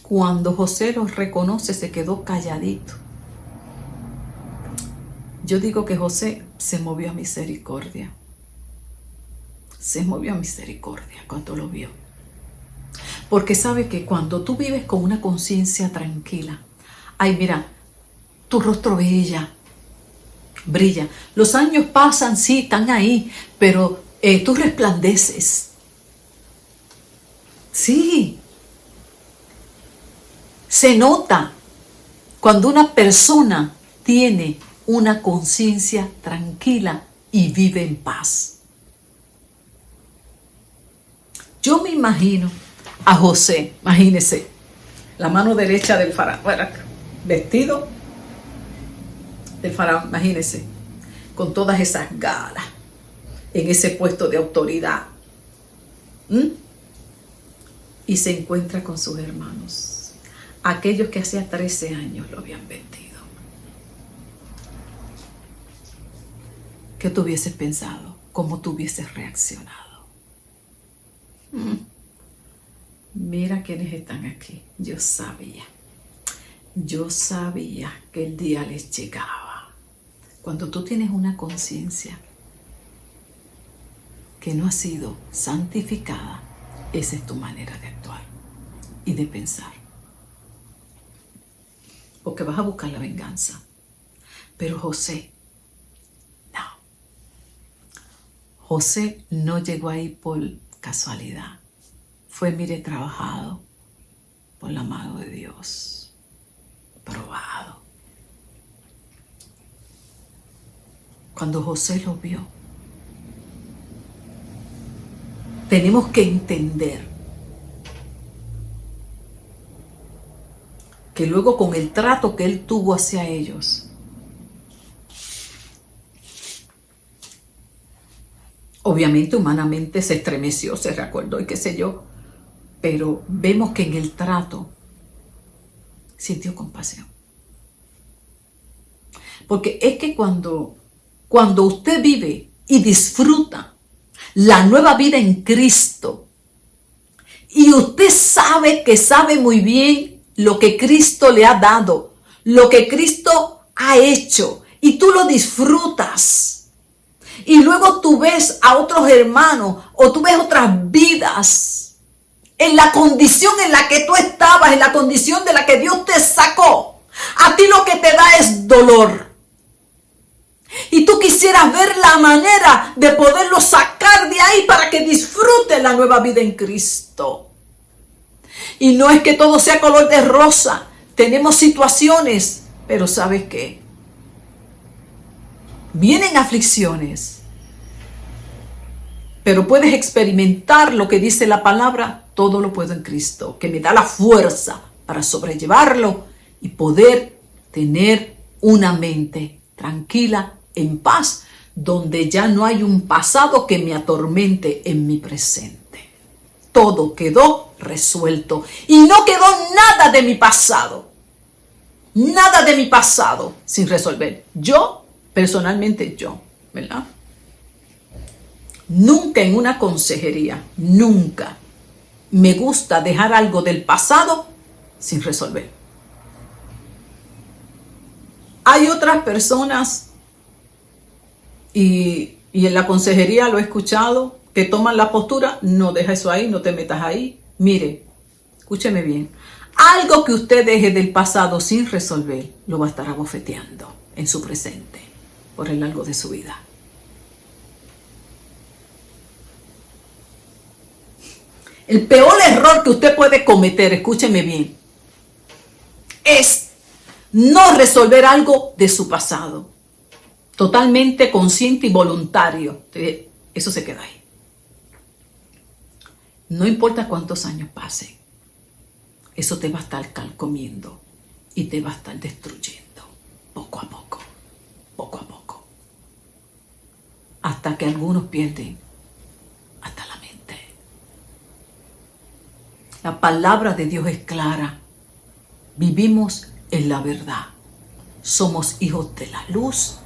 cuando José los reconoce, se quedó calladito. Yo digo que José se movió a misericordia. Se movió a misericordia cuando lo vio. Porque sabe que cuando tú vives con una conciencia tranquila, ay, mira, tu rostro brilla. Los años pasan, sí, están ahí, pero tú resplandeces. Sí. Se nota cuando una persona tiene una conciencia tranquila y vive en paz. Yo me imagino a José, imagínese, la mano derecha del faraón, vestido del faraón, imagínese, con todas esas galas, en ese puesto de autoridad. Y se encuentra con sus hermanos, aquellos que hacía 13 años lo habían vendido. ¿Qué tú hubieses pensado? ¿Cómo tú hubieses reaccionado? Mira quiénes están aquí. Yo sabía que el día les llegaba. Cuando tú tienes una conciencia que no ha sido santificada, esa es tu manera de actuar y de pensar. Porque vas a buscar la venganza. Pero José, no. José no llegó ahí por casualidad. Fue, mire, trabajado por la mano de Dios, probado. Cuando José lo vio, tenemos que entender que luego con el trato que él tuvo hacia ellos, obviamente humanamente se estremeció, se recordó y qué sé yo, pero vemos que en el trato sintió compasión. Porque es que cuando usted vive y disfruta la nueva vida en Cristo, y usted sabe que sabe muy bien lo que Cristo le ha dado, lo que Cristo ha hecho, y tú lo disfrutas, y luego tú ves a otros hermanos, o tú ves otras vidas, en la condición en la que tú estabas, en la condición de la que Dios te sacó, a ti lo que te da es dolor. Y tú quisieras ver la manera de poderlo sacar de ahí para que disfrute la nueva vida en Cristo. Y no es que todo sea color de rosa. Tenemos situaciones, pero ¿sabes qué? Vienen aflicciones, pero puedes experimentar lo que dice la palabra: todo lo puedo en Cristo, que me da la fuerza para sobrellevarlo y poder tener una mente tranquila, en paz, donde ya no hay un pasado que me atormente en mi presente. Todo quedó resuelto y no quedó nada de mi pasado. Nada de mi pasado sin resolver. Yo, personalmente yo, ¿verdad? Nunca en una consejería, nunca me gusta dejar algo del pasado sin resolver. Hay otras personas, y en la consejería lo he escuchado, que toman la postura: no, deja eso ahí, no te metas ahí. Mire, escúcheme bien, algo que usted deje del pasado sin resolver, lo va a estar abofeteando en su presente por el largo de su vida. El peor error que usted puede cometer, escúcheme bien, es no resolver algo de su pasado. Totalmente consciente y voluntario. Eso se queda ahí. No importa cuántos años pasen, eso te va a estar comiendo y te va a estar destruyendo poco a poco. hasta que algunos pierden hasta la mente. La palabra de Dios es clara. Vivimos en la verdad. Somos hijos de la luz.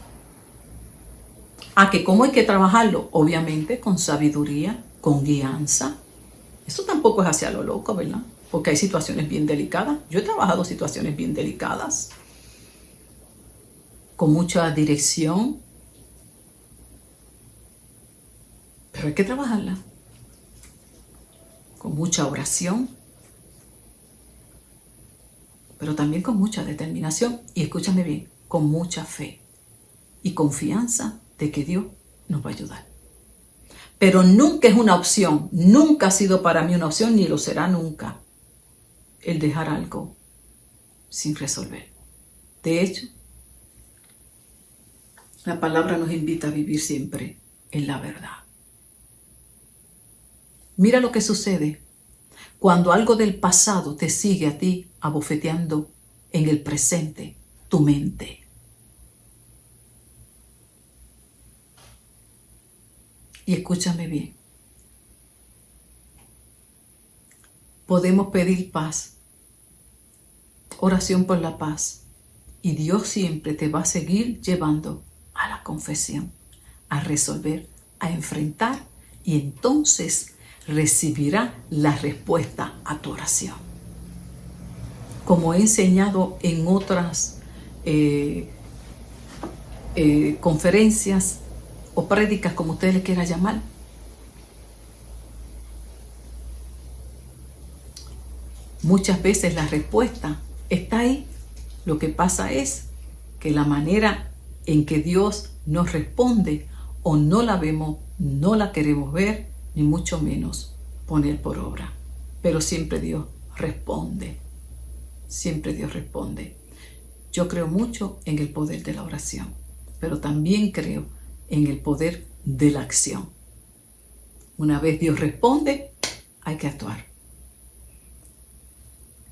¿A que cómo hay que trabajarlo? Obviamente con sabiduría, con guianza. Eso tampoco es hacia lo loco, ¿verdad? Porque hay situaciones bien delicadas. Yo he trabajado situaciones bien delicadas. Con mucha dirección. Pero hay que trabajarla. Con mucha oración. Pero también con mucha determinación. Y escúchame bien, con mucha fe. Y confianza de que Dios nos va a ayudar. Pero nunca es una opción. Nunca ha sido para mí una opción, ni lo será nunca, el dejar algo sin resolver. De hecho, la palabra nos invita a vivir siempre en la verdad. Mira lo que sucede cuando algo del pasado te sigue a ti abofeteando en el presente, tu mente. Y escúchame bien. Podemos pedir paz, oración por la paz, y Dios siempre te va a seguir llevando a la confesión, a resolver, a enfrentar, y entonces recibirá la respuesta a tu oración. Como he enseñado en otras conferencias o prédicas, como ustedes le quieran llamar, muchas veces la respuesta está ahí. Lo que pasa es que la manera en que Dios nos responde o no la vemos, no la queremos ver, ni mucho menos poner por obra. Pero siempre Dios responde. Siempre Dios responde. Yo creo mucho en el poder de la oración, pero también creo en el poder de la acción. Una vez Dios responde, hay que actuar.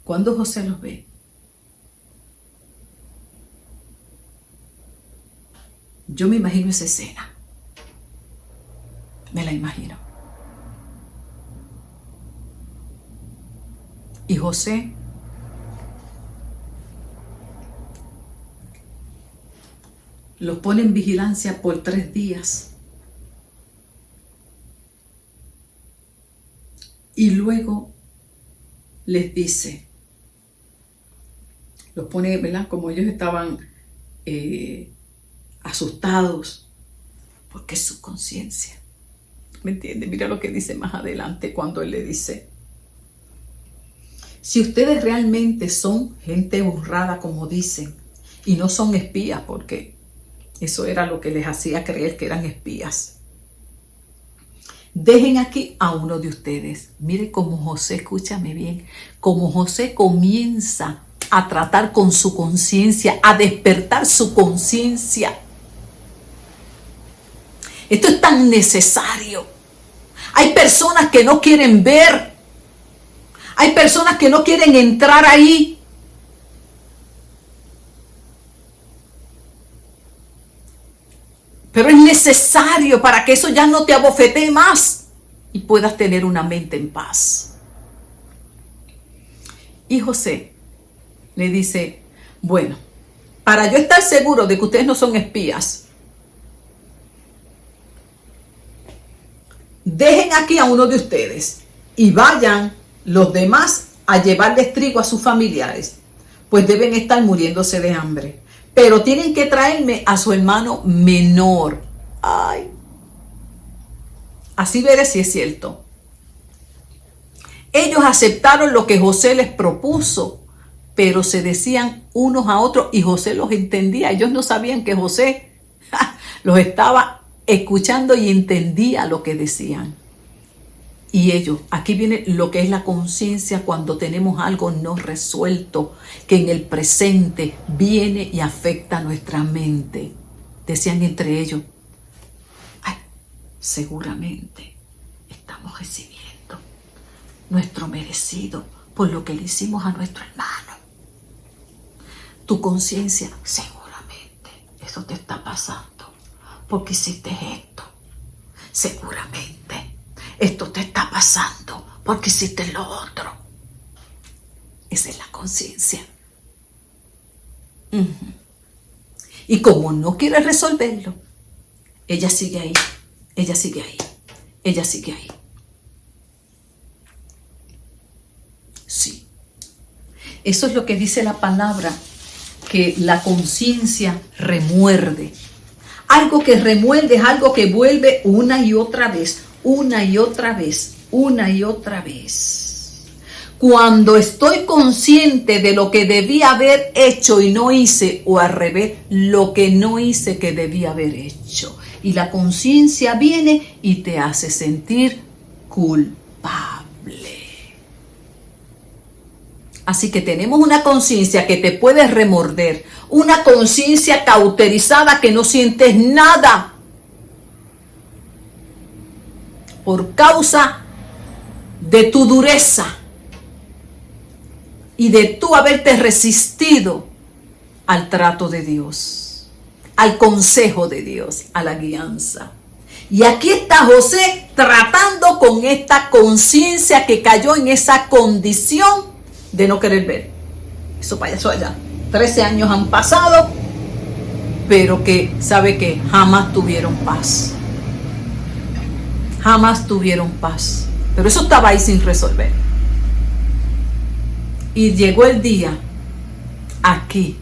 Cuando José los ve, yo me imagino esa escena. Me la imagino. Y José los pone en vigilancia por 3 días. Y luego les dice, los pone, ¿verdad? Como ellos estaban asustados, porque es su conciencia. ¿Me entiendes? Mira lo que dice más adelante cuando él le dice, si ustedes realmente son gente honrada como dicen, y no son espías, porque eso era lo que les hacía creer que eran espías, dejen aquí a uno de ustedes. Mire cómo José, escúchame bien, cómo José comienza a tratar con su conciencia, a despertar su conciencia. Esto es tan necesario. Hay personas que no quieren ver. Hay personas que no quieren entrar ahí. Pero es necesario para que eso ya no te abofetee más y puedas tener una mente en paz. Y José le dice, bueno, para yo estar seguro de que ustedes no son espías, dejen aquí a uno de ustedes y vayan los demás a llevarles trigo a sus familiares, pues deben estar muriéndose de hambre. Pero tienen que traerme a su hermano menor. Ay. Así veré si es cierto. Ellos aceptaron lo que José les propuso, pero se decían unos a otros y José los entendía. Ellos no sabían que José los estaba escuchando y entendía lo que decían. Y ellos, aquí viene lo que es la conciencia cuando tenemos algo no resuelto, que en el presente viene y afecta nuestra mente. Decían entre ellos, ay, seguramente estamos recibiendo nuestro merecido por lo que le hicimos a nuestro hermano. Tu conciencia, seguramente eso te está pasando porque hiciste esto. seguramente esto te está pasando porque hiciste lo otro. Esa es la conciencia. Y como no quiere resolverlo, ella sigue ahí, ella sigue ahí, ella sigue ahí. Sí. Eso es lo que dice la palabra, que la conciencia remuerde. Algo que remuerde es algo que vuelve una y otra vez, una y otra vez, una y otra vez. Cuando estoy consciente de lo que debía haber hecho y no hice, o al revés, lo que no hice que debía haber hecho. Y la conciencia viene y te hace sentir culpable. Así que tenemos una conciencia que te puede remorder, una conciencia cauterizada que no sientes nada por causa de tu dureza y de tú haberte resistido al trato de Dios, al consejo de Dios, a la guianza. Y aquí está José tratando con esta conciencia que cayó en esa condición de no querer ver. Eso para allá. 13 años han pasado, pero que sabe que jamás tuvieron paz. Jamás tuvieron paz. Pero eso estaba ahí sin resolver. Y llegó el día aquí.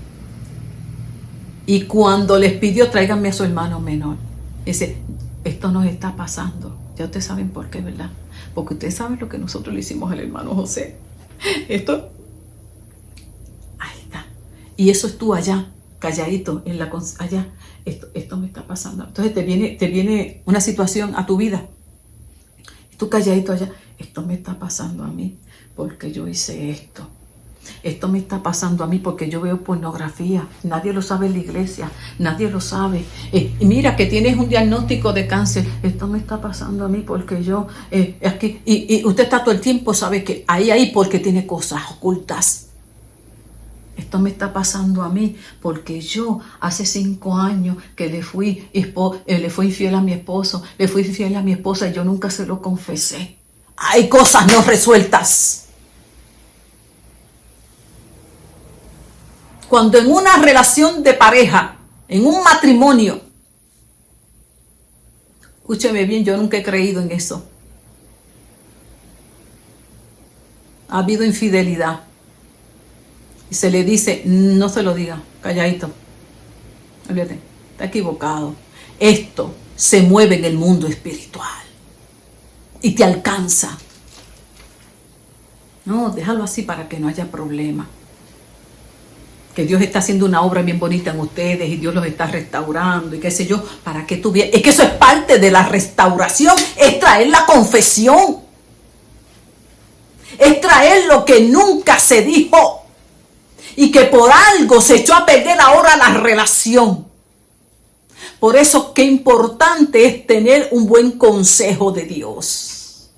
Y cuando les pidió, tráiganme a su hermano menor. Dice, esto nos está pasando. Ya ustedes saben por qué, ¿verdad? Porque ustedes saben lo que nosotros le hicimos al hermano José. Esto, ahí está. Y eso es tú allá, calladito, allá. Esto me está pasando. Entonces te viene una situación a tu vida. Tú calladito allá. Esto me está pasando a mí porque yo hice esto. Esto me está pasando a mí porque yo veo pornografía. Nadie lo sabe en la iglesia. Nadie lo sabe. Mira que tienes un diagnóstico de cáncer. Esto me está pasando a mí porque yo aquí. Y usted está todo el tiempo, sabe que ahí porque tiene cosas ocultas. Esto me está pasando a mí porque yo hace 5 años que le fui infiel a mi esposo. Le fui infiel a mi esposa y yo nunca se lo confesé. Hay cosas no resueltas. Cuando en una relación de pareja, en un matrimonio, escúcheme bien, yo nunca he creído en eso. Ha habido infidelidad. Y se le dice, no se lo diga, calladito. Olvídate, está equivocado. Esto se mueve en el mundo espiritual. Y te alcanza. No, déjalo así para que no haya problema. Que Dios está haciendo una obra bien bonita en ustedes y Dios los está restaurando y qué sé yo, para que tú veas. Es que eso es parte de la restauración, es traer la confesión. Es traer lo que nunca se dijo y que por algo se echó a perder ahora la relación. Por eso qué importante es tener un buen consejo de Dios,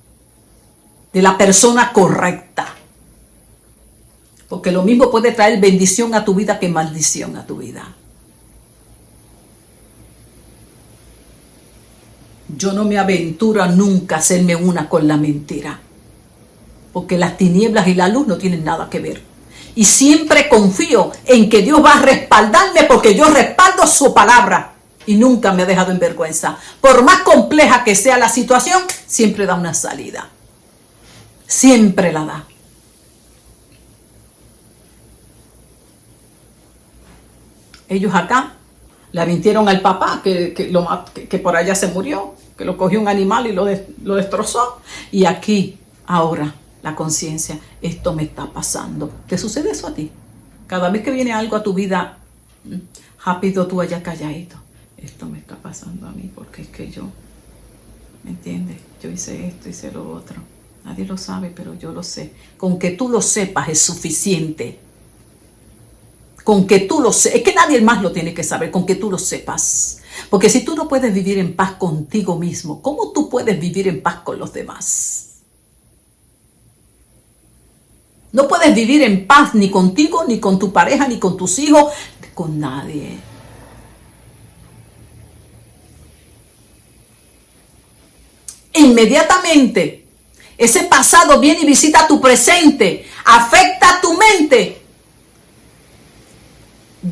de la persona correcta. Porque lo mismo puede traer bendición a tu vida que maldición a tu vida. Yo no me aventuro nunca a hacerme una con la mentira. Porque las tinieblas y la luz no tienen nada que ver. Y siempre confío en que Dios va a respaldarme porque yo respaldo su palabra. Y nunca me ha dejado en vergüenza. Por más compleja que sea la situación, siempre da una salida. Siempre la da. Ellos acá le mintieron al papá que por allá se murió, que lo cogió un animal y lo destrozó. Y aquí, ahora, la conciencia, esto me está pasando. ¿Te sucede eso a ti? Cada vez que viene algo a tu vida, rápido tú allá calladito. Esto me está pasando a mí porque es que yo, ¿me entiendes? Yo hice esto, hice lo otro. Nadie lo sabe, pero yo lo sé. Con que tú lo sepas es suficiente. Con que tú lo sepas, es que nadie más lo tiene que saber, con que tú lo sepas. Porque si tú no puedes vivir en paz contigo mismo, ¿cómo tú puedes vivir en paz con los demás? No puedes vivir en paz ni contigo, ni con tu pareja, ni con tus hijos, con nadie. inmediatamente ese pasado viene y visita tu presente, afecta tu mente,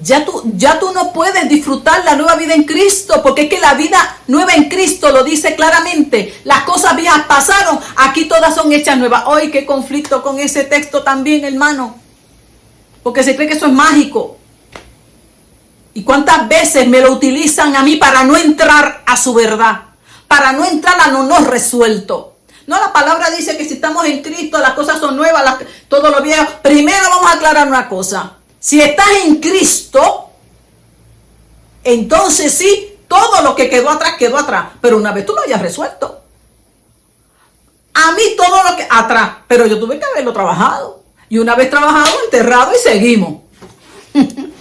ya tú no puedes disfrutar la nueva vida en Cristo, porque es que la vida nueva en Cristo lo dice claramente. Las cosas viejas pasaron, aquí todas son hechas nuevas. ¡Ay, qué conflicto con ese texto también, hermano! Porque se cree que eso es mágico. ¿Y cuántas veces me lo utilizan a mí para no entrar a su verdad? Para no entrar a lo no resuelto. No, la palabra dice que si estamos en Cristo, las cosas son nuevas, todo lo viejo. Primero vamos a aclarar una cosa. Si estás en Cristo, entonces sí, todo lo que quedó atrás. Pero una vez tú lo hayas resuelto. A mí todo lo que atrás, pero yo tuve que haberlo trabajado. Y una vez trabajado, enterrado y seguimos.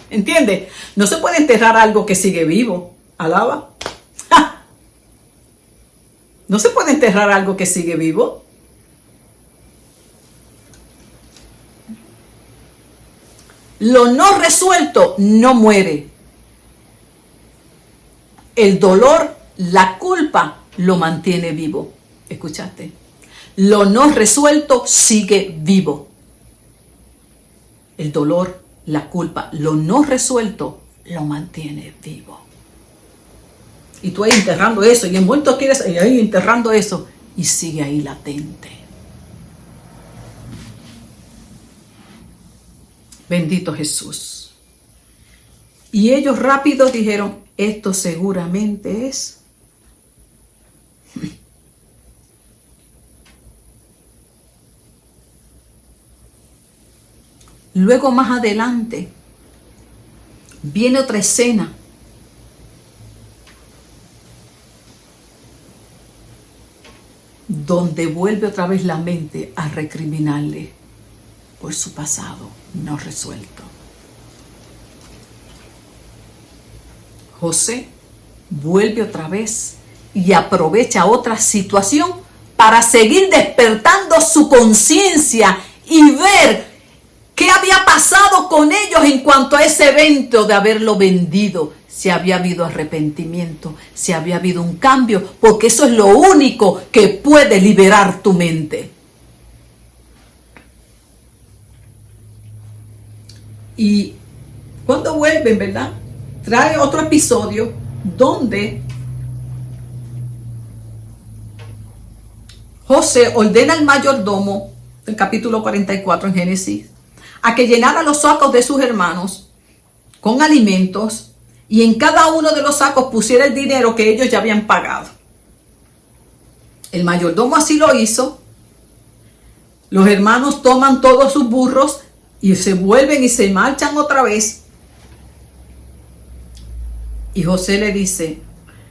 ¿Entiendes? No se puede enterrar algo que sigue vivo. Alaba. ¡Ja! No se puede enterrar algo que sigue vivo. Lo no resuelto no muere. El dolor, la culpa, lo mantiene vivo. ¿Escuchaste? Lo no resuelto sigue vivo. El dolor, la culpa, lo no resuelto, lo mantiene vivo. Y tú ahí enterrando eso, y en muerto quieres, y ahí enterrando eso, y sigue ahí latente. Bendito Jesús. Y ellos rápido dijeron, esto seguramente es. Luego más adelante viene otra escena. Donde vuelve otra vez la mente a recriminarle por su pasado no resuelto. José vuelve otra vez y aprovecha otra situación para seguir despertando su conciencia y ver qué había pasado con ellos en cuanto a ese evento de haberlo vendido. Si había habido arrepentimiento, si había habido un cambio, porque eso es lo único que puede liberar tu mente. Y cuando vuelven, ¿verdad? Trae otro episodio donde José ordena al mayordomo, en capítulo 44 en Génesis, a que llenara los sacos de sus hermanos con alimentos y en cada uno de los sacos pusiera el dinero que ellos ya habían pagado. El mayordomo así lo hizo. Los hermanos toman todos sus burros y se vuelven y se marchan otra vez. Y José le dice,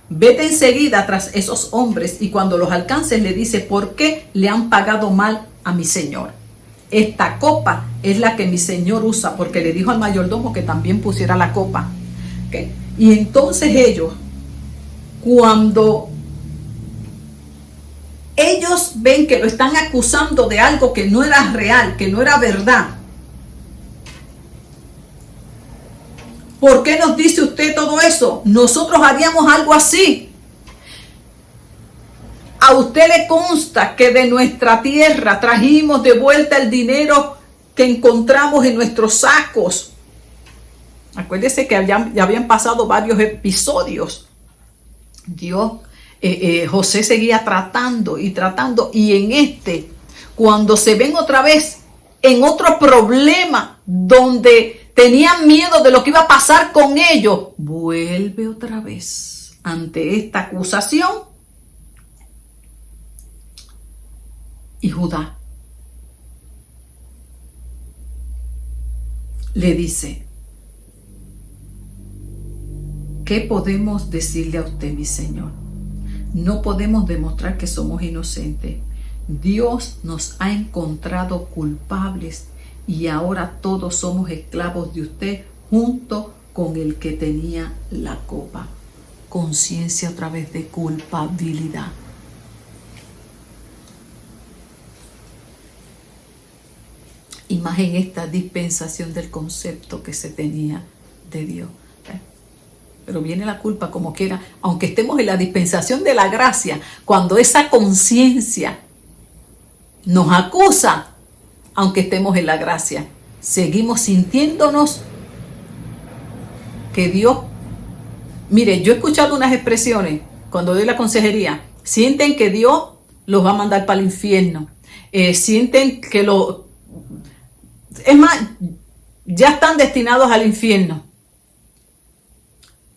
vete enseguida tras esos hombres y cuando los alcances le dice, ¿por qué le han pagado mal a mi señor? Esta copa es la que mi señor usa, porque le dijo al mayordomo que también pusiera la copa. ¿Okay? Y entonces ellos, cuando ellos ven que lo están acusando de algo que no era real, que no era verdad, ¿por qué nos dice usted todo eso? Nosotros haríamos algo así. A usted le consta que de nuestra tierra trajimos de vuelta el dinero que encontramos en nuestros sacos. Acuérdese que ya habían pasado varios episodios. José seguía tratando y tratando. Y en cuando se ven otra vez en otro problema donde tenían miedo de lo que iba a pasar con ellos, vuelve otra vez ante esta acusación. Y Judá le dice, ¿qué podemos decirle a usted, mi señor? No podemos demostrar que somos inocentes. Dios nos ha encontrado culpables y ahora todos somos esclavos de usted junto con el que tenía la copa. Conciencia otra vez de culpabilidad. Y más en esta dispensación del concepto que se tenía de Dios. Pero viene la culpa como quiera, aunque estemos en la dispensación de la gracia, cuando esa conciencia nos acusa, aunque estemos en la gracia, seguimos sintiéndonos que Dios... Mire, yo he escuchado unas expresiones cuando doy la consejería, sienten que Dios los va a mandar para el infierno, sienten que es más, ya están destinados al infierno.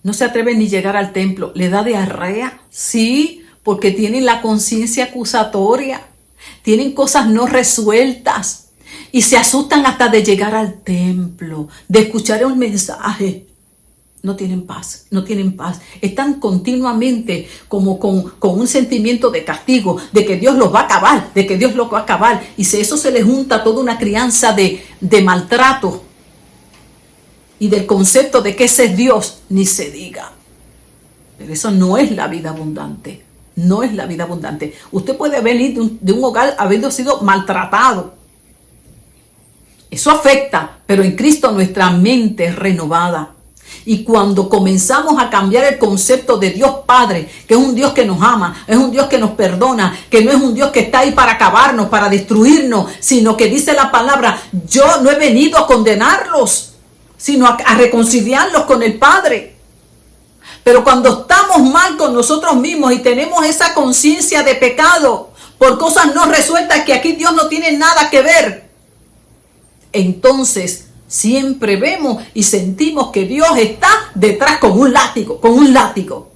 No se atreven ni llegar al templo. ¿Le da diarrea? Sí, porque tienen la conciencia acusatoria. Tienen cosas no resueltas. Y se asustan hasta de llegar al templo, de escuchar un mensaje. No tienen paz, no tienen paz. Están continuamente como con un sentimiento de castigo, de que Dios los va a acabar, de que Dios los va a acabar. Y si eso se les junta toda una crianza de maltrato, y del concepto de que ese es Dios, ni se diga. Pero eso no es la vida abundante. No es la vida abundante. Usted puede venir de un hogar habiendo sido maltratado. Eso afecta, pero en Cristo nuestra mente es renovada. Y cuando comenzamos a cambiar el concepto de Dios Padre, que es un Dios que nos ama, es un Dios que nos perdona, que no es un Dios que está ahí para acabarnos, para destruirnos, sino que dice la palabra, yo no he venido a condenarlos, sino a reconciliarlos con el Padre. Pero cuando estamos mal con nosotros mismos y tenemos esa conciencia de pecado por cosas no resueltas que aquí Dios no tiene nada que ver, entonces siempre vemos y sentimos que Dios está detrás con un látigo, con un látigo.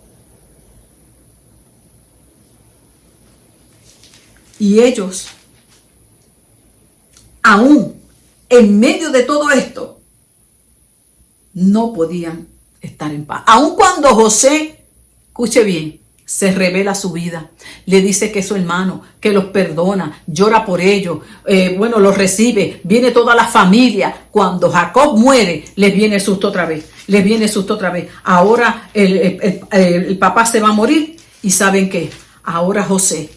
Y ellos, aún en medio de todo esto, no podían estar en paz. Aun cuando José, escuche bien, se revela su vida, le dice que es su hermano, que los perdona, llora por ellos, los recibe, viene toda la familia. Cuando Jacob muere, les viene el susto otra vez, Ahora el papá se va a morir y ¿saben qué? Ahora José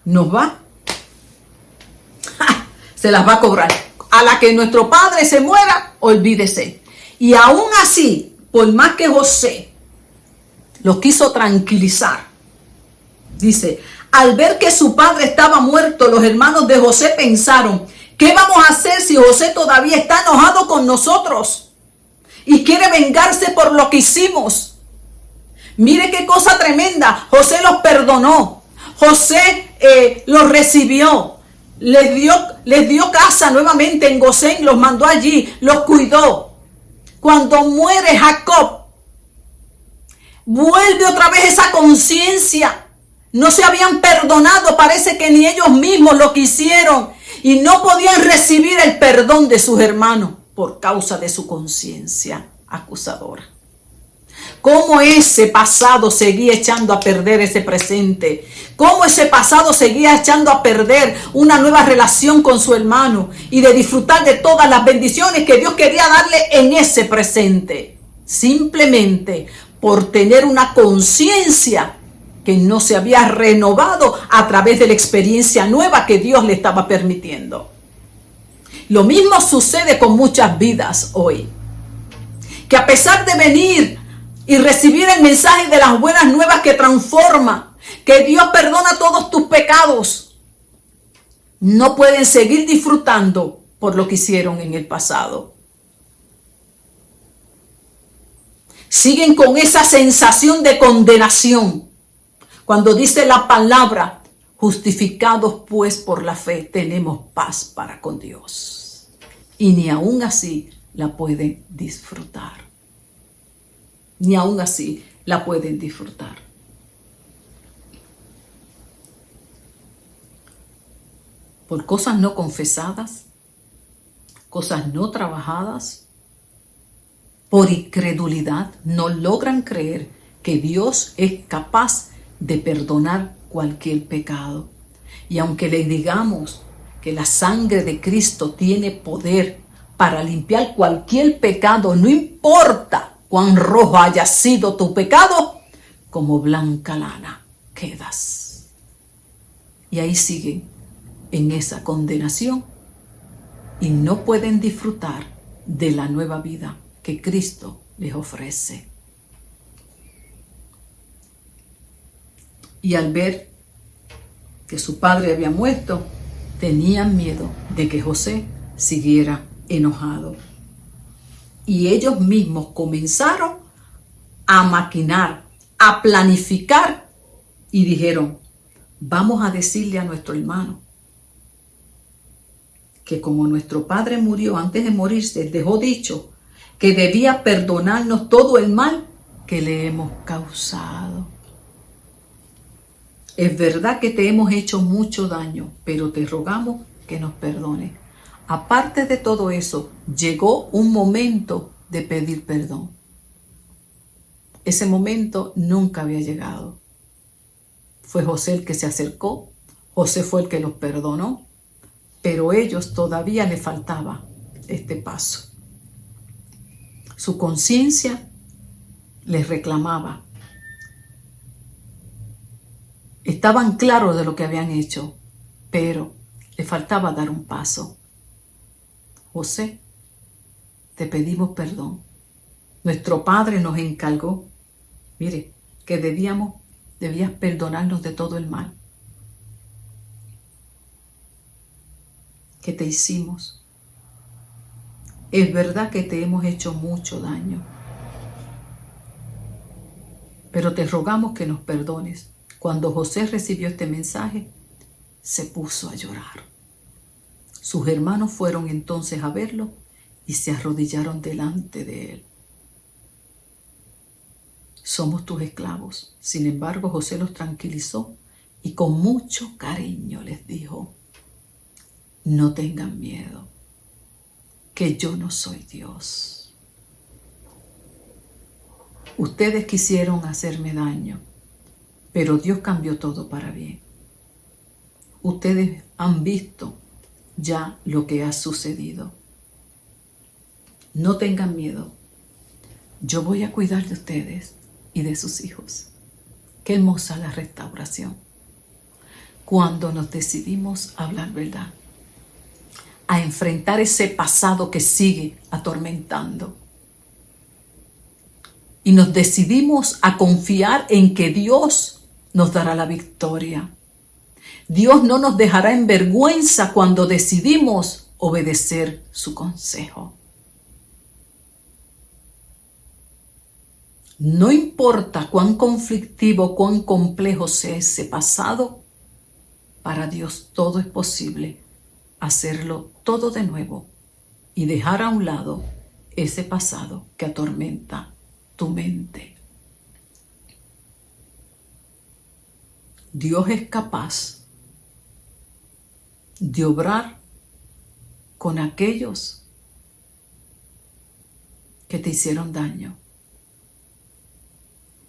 nos va, se las va a cobrar. A la que nuestro padre se muera, olvídese. Y aún así, por más que José los quiso tranquilizar, dice, al ver que su padre estaba muerto, los hermanos de José pensaron, ¿qué vamos a hacer si José todavía está enojado con nosotros y quiere vengarse por lo que hicimos? Mire qué cosa tremenda. José los perdonó. José los recibió. Les dio casa nuevamente en Gosén, los mandó allí, los cuidó. Cuando muere Jacob, vuelve otra vez esa conciencia. No se habían perdonado, parece que ni ellos mismos lo quisieron. Y no podían recibir el perdón de sus hermanos por causa de su conciencia acusadora. Cómo ese pasado seguía echando a perder ese presente. Cómo ese pasado seguía echando a perder una nueva relación con su hermano y de disfrutar de todas las bendiciones que Dios quería darle en ese presente. Simplemente por tener una conciencia que no se había renovado a través de la experiencia nueva que Dios le estaba permitiendo. Lo mismo sucede con muchas vidas hoy, que a pesar de venir y recibir el mensaje de las buenas nuevas que transforma, que Dios perdona todos tus pecados, no pueden seguir disfrutando por lo que hicieron en el pasado. Siguen con esa sensación de condenación. Cuando dice la palabra, justificados pues por la fe, tenemos paz para con Dios. Y ni aún así la pueden disfrutar. Ni aún así la pueden disfrutar. Por cosas no confesadas, cosas no trabajadas, por incredulidad, no logran creer que Dios es capaz de perdonar cualquier pecado. Y aunque le digamos que la sangre de Cristo tiene poder para limpiar cualquier pecado, no importa cuán rojo haya sido tu pecado, como blanca lana quedas. Y ahí siguen en esa condenación y no pueden disfrutar de la nueva vida que Cristo les ofrece. Y al ver que su padre había muerto, tenían miedo de que José siguiera enojado. Y ellos mismos comenzaron a maquinar, a planificar y dijeron, vamos a decirle a nuestro hermano que como nuestro padre murió antes de morirse, dejó dicho que debía perdonarnos todo el mal que le hemos causado. Es verdad que te hemos hecho mucho daño, pero te rogamos que nos perdones. Aparte de todo eso, llegó un momento de pedir perdón. Ese momento nunca había llegado. Fue José el que se acercó, José fue el que los perdonó, pero ellos todavía le faltaba este paso. Su conciencia les reclamaba. Estaban claros de lo que habían hecho, pero le faltaba dar un paso. José, te pedimos perdón. Nuestro padre nos encargó, mire, que debías perdonarnos de todo el mal que te hicimos. Es verdad que te hemos hecho mucho daño, pero te rogamos que nos perdones. Cuando José recibió este mensaje, se puso a llorar. Sus hermanos fueron entonces a verlo y se arrodillaron delante de él. Somos tus esclavos. Sin embargo, José los tranquilizó y con mucho cariño les dijo, no tengan miedo, que yo no soy Dios. Ustedes quisieron hacerme daño, pero Dios cambió todo para bien. Ustedes han visto ya lo que ha sucedido. No tengan miedo. Yo voy a cuidar de ustedes y de sus hijos. Qué hermosa la restauración. Cuando nos decidimos a hablar verdad, a enfrentar ese pasado que sigue atormentando. Y nos decidimos a confiar en que Dios nos dará la victoria. Dios no nos dejará en vergüenza cuando decidimos obedecer su consejo. No importa cuán conflictivo, cuán complejo sea ese pasado, para Dios todo es posible. Hacerlo todo de nuevo y dejar a un lado ese pasado que atormenta tu mente. Dios es capaz de obrar con aquellos que te hicieron daño.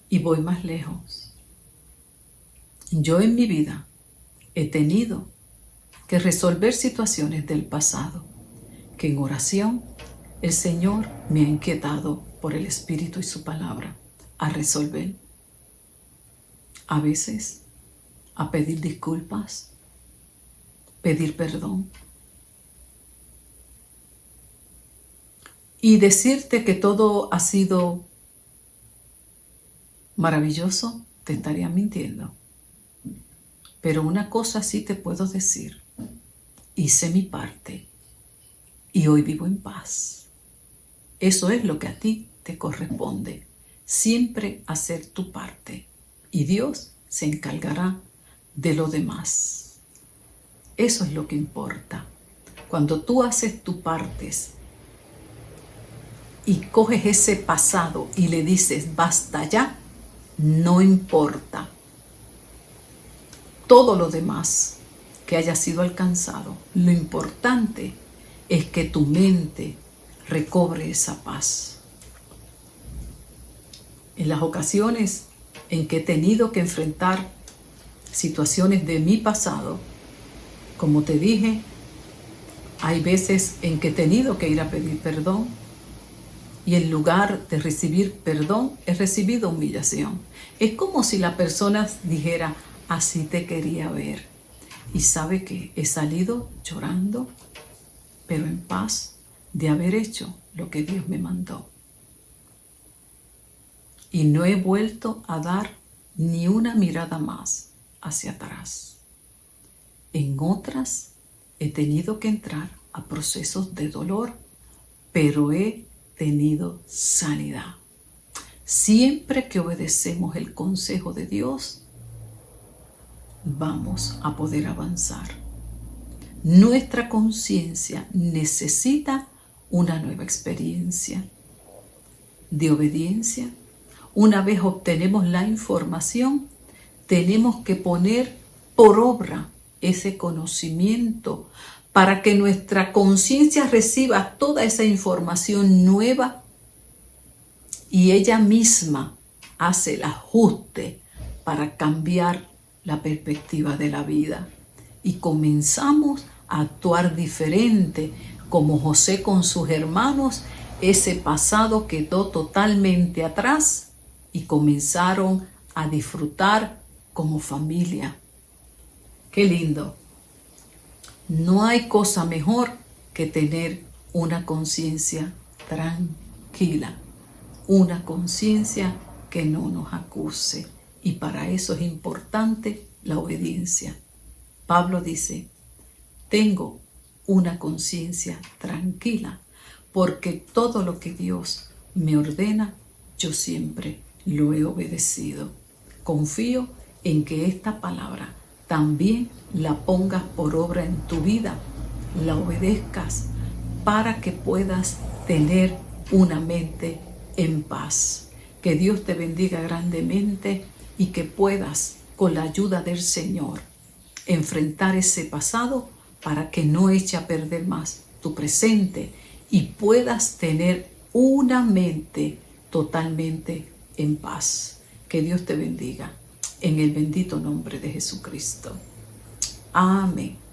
Y voy más lejos. Yo en mi vida he tenido que resolver situaciones del pasado que en oración el Señor me ha inquietado por el Espíritu y su palabra a resolver. A veces a pedir disculpas, pedir perdón y decirte que todo ha sido maravilloso, te estaría mintiendo. Pero una cosa sí te puedo decir. Hice mi parte y hoy vivo en paz. Eso es lo que a ti te corresponde. Siempre hacer tu parte y Dios se encargará de lo demás. Eso es lo que importa. Cuando tú haces tu parte y coges ese pasado y le dices basta ya, no importa todo lo demás que haya sido alcanzado. Lo importante es que tu mente recobre esa paz. En las ocasiones en que he tenido que enfrentar situaciones de mi pasado, como te dije, hay veces en que he tenido que ir a pedir perdón y en lugar de recibir perdón, he recibido humillación. Es como si la persona dijera, así te quería ver. Y sabe que he salido llorando, pero en paz de haber hecho lo que Dios me mandó. Y no he vuelto a dar ni una mirada más hacia atrás. En otras he tenido que entrar a procesos de dolor, pero he tenido sanidad. Siempre que obedecemos el consejo de Dios, vamos a poder avanzar. Nuestra conciencia necesita una nueva experiencia de obediencia. Una vez obtenemos la información, tenemos que poner por obra ese conocimiento para que nuestra conciencia reciba toda esa información nueva y ella misma hace el ajuste para cambiar la perspectiva de la vida. Y comenzamos a actuar diferente, como José con sus hermanos. Ese pasado quedó totalmente atrás y comenzaron a disfrutar como familia. ¡Qué lindo! No hay cosa mejor que tener una conciencia tranquila, una conciencia que no nos acuse. Y para eso es importante la obediencia. Pablo dice, tengo una conciencia tranquila, porque todo lo que Dios me ordena, yo siempre lo he obedecido. Confío en que esta palabra también la pongas por obra en tu vida, la obedezcas para que puedas tener una mente en paz. Que Dios te bendiga grandemente y que puedas, con la ayuda del Señor, enfrentar ese pasado para que no eche a perder más tu presente y puedas tener una mente totalmente en paz. Que Dios te bendiga en el bendito nombre de Jesucristo. Amén.